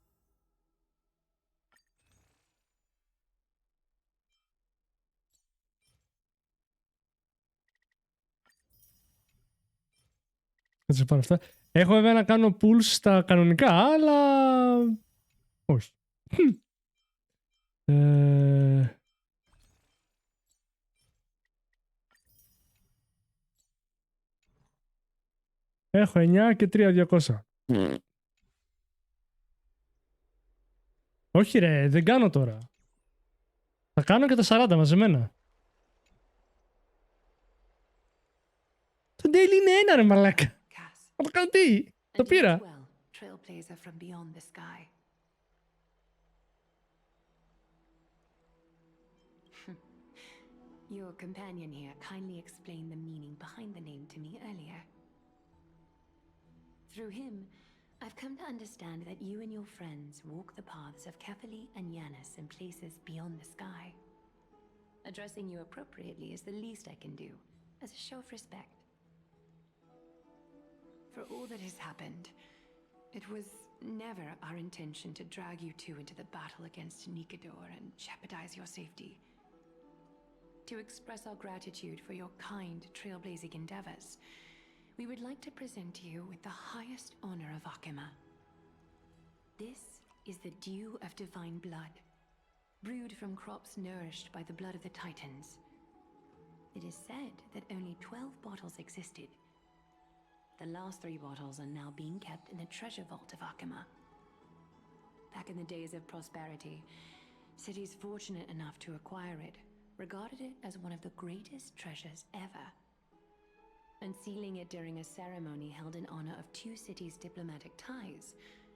Θα σας πάρω αυτά. Έχω βέβαια να κάνω pulls στα κανονικά, αλλά... όχι. Έχω 9 και 3.200. Όχι ρε, δεν κάνω τώρα. Θα κάνω και τα 40 μαζεμένα. Το daily είναι ένα ρε μαλάκα. Θα το κάνω τι, το πήρα. Trailblazer from beyond the sky. Your companion here kindly explained the meaning behind the name to me earlier. Through him, I've come to understand that you and your friends walk the paths of Kefali and Yanis in places beyond the sky. Addressing you appropriately is the least I can do, as a show of respect. For all that has happened, it was never our intention to drag you two into the battle against Nikador and jeopardize your safety. To express our gratitude for your kind trailblazing endeavors, we would like to present you with the highest honor of Akima. This is the dew of divine blood, brewed from crops nourished by the blood of the Titans. It is said that only 12 bottles existed. The last 3 bottles are now being kept in the treasure vault of Akima. Back in the days of prosperity, cities fortunate enough to acquire it regarded it as one of the greatest treasures ever. Unsealing it during a ceremony held in honor of 2 cities' diplomatic ties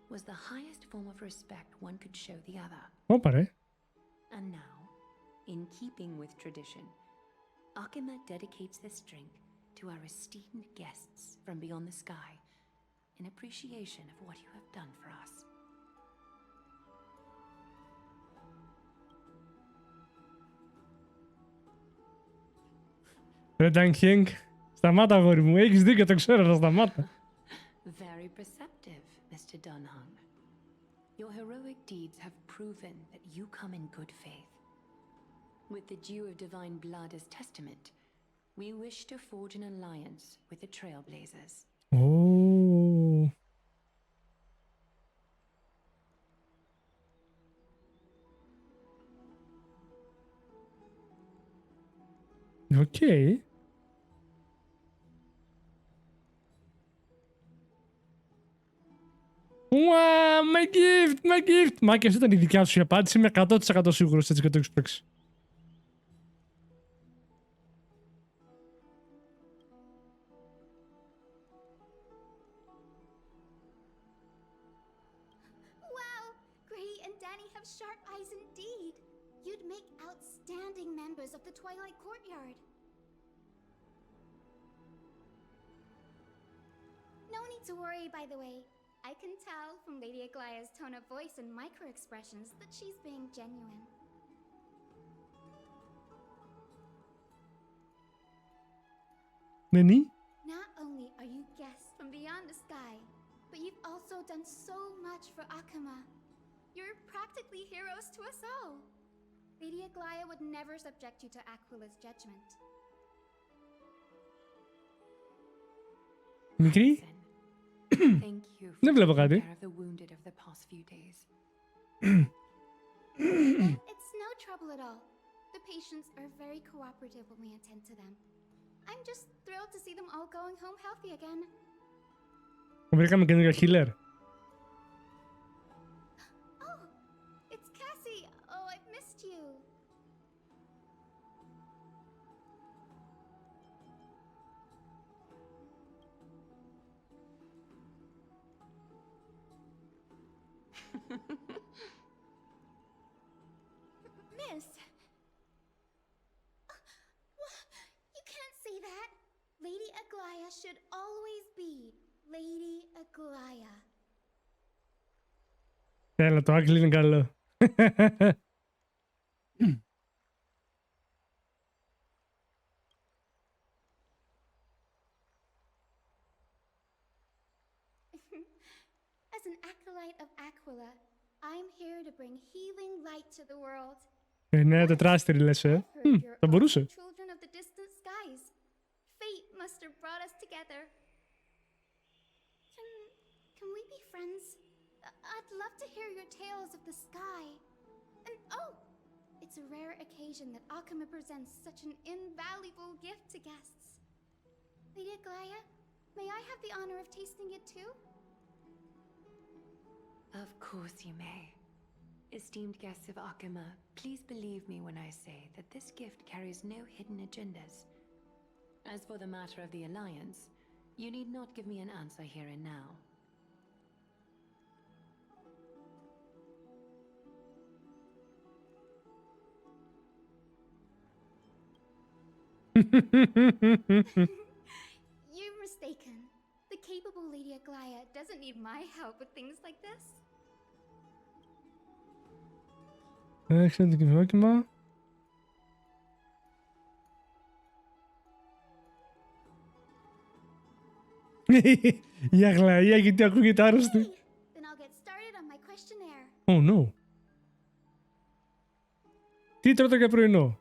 was the highest form of respect one could show the other. Oh, pare. And now, in keeping with tradition, Akima dedicates this drink to our esteemed guests from beyond the sky in appreciation of what you have done for us. Ρε King, σταμάτα αγόρι μου, έχεις δίκιο, το ξέρω, να σταμάτα. Very perceptive, Mr. Dunhung. Your heroic deeds have proven that you come in good faith. With the dew of divine blood as testament, we wish to forge an alliance with the Trailblazers. Oh. Okay. Wow, my gift, my gift. Μα και αυτή ήταν η δικιά σου η απάντηση, είμαι 100% σίγουρος έτσι και το έχεις παίξει. Wow! Gray and Danny have sharp eyes indeed. You'd make outstanding members of the Twilight Courtyard. No need to worry, by the way. I can tell from Lady Aglaya's tone of voice and micro-expressions that she's being genuine. Many? Not only are you guests from beyond the sky, but you've also done so much for Akuma. You're practically heroes to us all. Lady Aglaya would never subject you to Aquila's judgment. Μικρή? Thank you for Δεν βλέπω taking κάτι. care of the wounded of the past few days. It's no trouble at all. The patients are very cooperative when we attend to them. I'm just thrilled to see them all going home healthy again. Βρήκαμε καινούργια healer. Oh, it's Cassie. Oh, I've missed you. Miss. You can't say that. Lady Aglaya should always be Lady Aglaya. Έλα, το Άγγλι είναι καλό. As an acolyte of Aquila, I'm here to bring healing light to the world. Ναι, τετράστερη λες, θα μπορούσε. Children of the distant skies. Fate must have brought us together. Can we be friends? I'd love to hear your tales of the sky. And oh, it's a rare occasion that Akuma presents such an invaluable gift to guests. Lady Aglaya, may I have the honor of tasting it too? Of course you may. Esteemed guests of Akuma, please believe me when I say that this gift carries no hidden agendas. As for the matter of the alliance, you need not give me an answer here and now. You're mistaken. The capable Lady Aglaya doesn't need my help with things like this. Έξω το δόκιμα. Η Αγλαία γιατί ακούγεται άρρωστη. Then I'll get started on my questionnaire. Oh no. Τι τρώτε για πρωινό?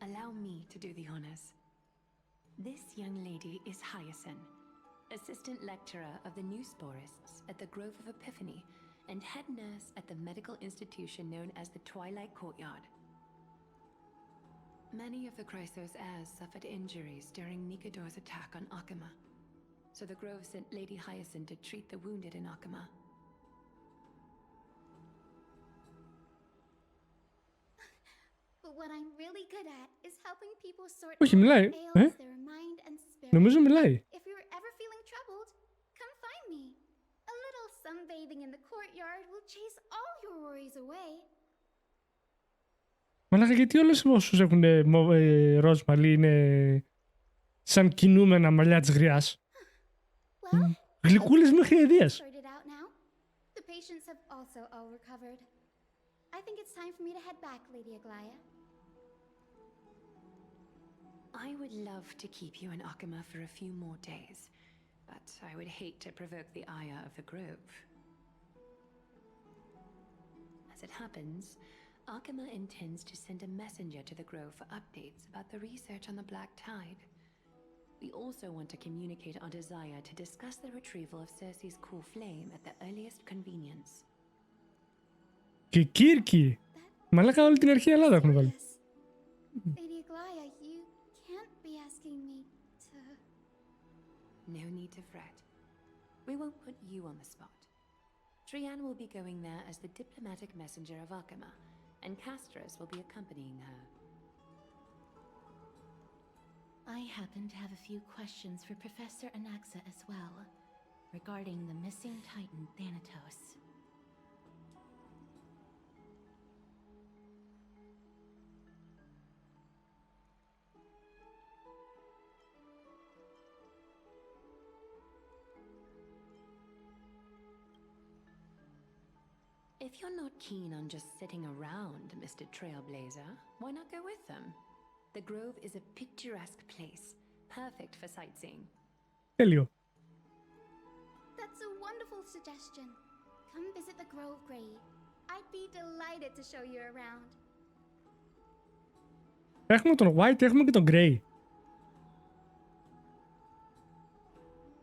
Allow me to do the honors. This young lady is Hyacinth, assistant lecturer of the Newsporists at the Grove of Epiphany and head nurse at the medical institution known as the Twilight Courtyard. Many of the Chrysos heirs suffered injuries during Nikador's attack on Akuma, so the Grove sent Lady Hyacinth to treat the wounded in Akuma. But what I'm really good at is helping people sort Όχι, out μιλάει. what ails their mind and spirit. Νομίζω μιλάει. If you're ever feeling troubled, come find me. A little sunbathing in the courtyard will chase all your worries away. Μαλάκα, γιατί όλες όσους έχουν ροζ μαλλί είναι σαν κινούμενα μαλλιά της γριάς. Γλυκούλες μέχρι αιδείας. Sorted out now. The patients have also all recovered. I think it's time for me to head back, Lady Aglaia. I would love to keep you in Akama for a few more days, but I would hate to provoke the ire of the Grove. As it happens, Akama intends to send a messenger to the Grove for updates about the research on the Black Tide. We also want to communicate our desire to discuss the retrieval of Cersei's core flame at the earliest convenience. Και Κίρκι. Μαλάκα, όλη την αρχαία Ελλάδα έχουν βάλει. Lady Aglaia, you can't be asking me to... No need to fret. We won't put you on the spot. Trian will be going there as the diplomatic messenger of Akama, and Castris will be accompanying her. I happen to have a few questions for Professor Anaxa as well, regarding the missing Titan Thanatos. If you're not keen on just sitting around, Mr. Trailblazer, why not go with them? The Grove is a picturesque place, perfect for sightseeing. Τέλειο. That's a wonderful suggestion. Come visit the Grove, Grey. I'd be delighted to show you around. Έχουμε τον White, έχουμε και τον Grey.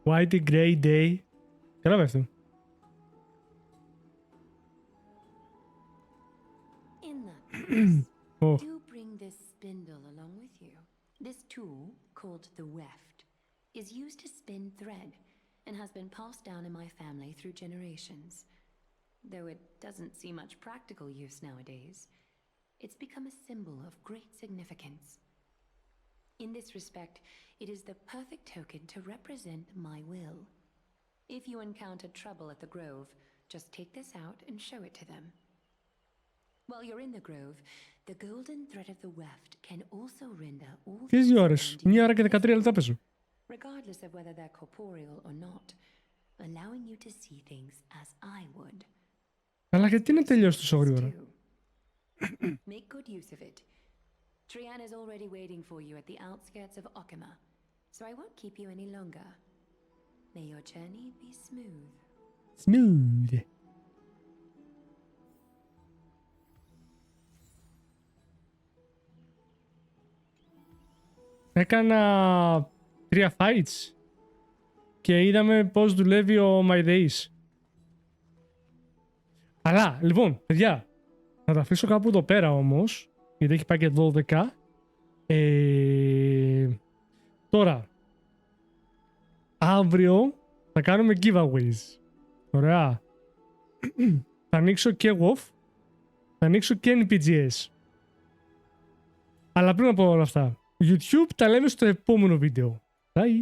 White, Grey, Day. Καλά αυτό. In that case, Oh. do bring this spindle along with you. This tool, called the weft, is used to spin thread and has been passed down in my family through generations. Though it doesn't see much practical use nowadays, it's become a symbol of great significance. In this respect, it is the perfect token to represent my will. If you encounter trouble at the Grove, just take this out and show it to them. While you're in the Grove, the golden thread of the weft can also render all Ποιες δύο ώρες? 1 ώρα και 13 λεπτά παίζω. regardless of whether they're corporeal or not, allowing you to see things as I would. Αλλά γιατί είναι τελειώσει τόσο γρήγορα? Make good use of it. Trian is already waiting for you at the outskirts of Okima, so I won't keep you any longer. May your journey be smooth. Smooth. Έκανα 3 fights και είδαμε πώς δουλεύει ο My Days. Αλλά, λοιπόν, παιδιά, θα τα αφήσω κάπου εδώ πέρα όμως, γιατί έχει πάει και 12. Τώρα, αύριο θα κάνουμε giveaways. Ωραία. Θα ανοίξω και WoW, θα ανοίξω και NPGS. Αλλά πριν από όλα αυτά, YouTube τα λέμε στο επόμενο βίντεο. Bye!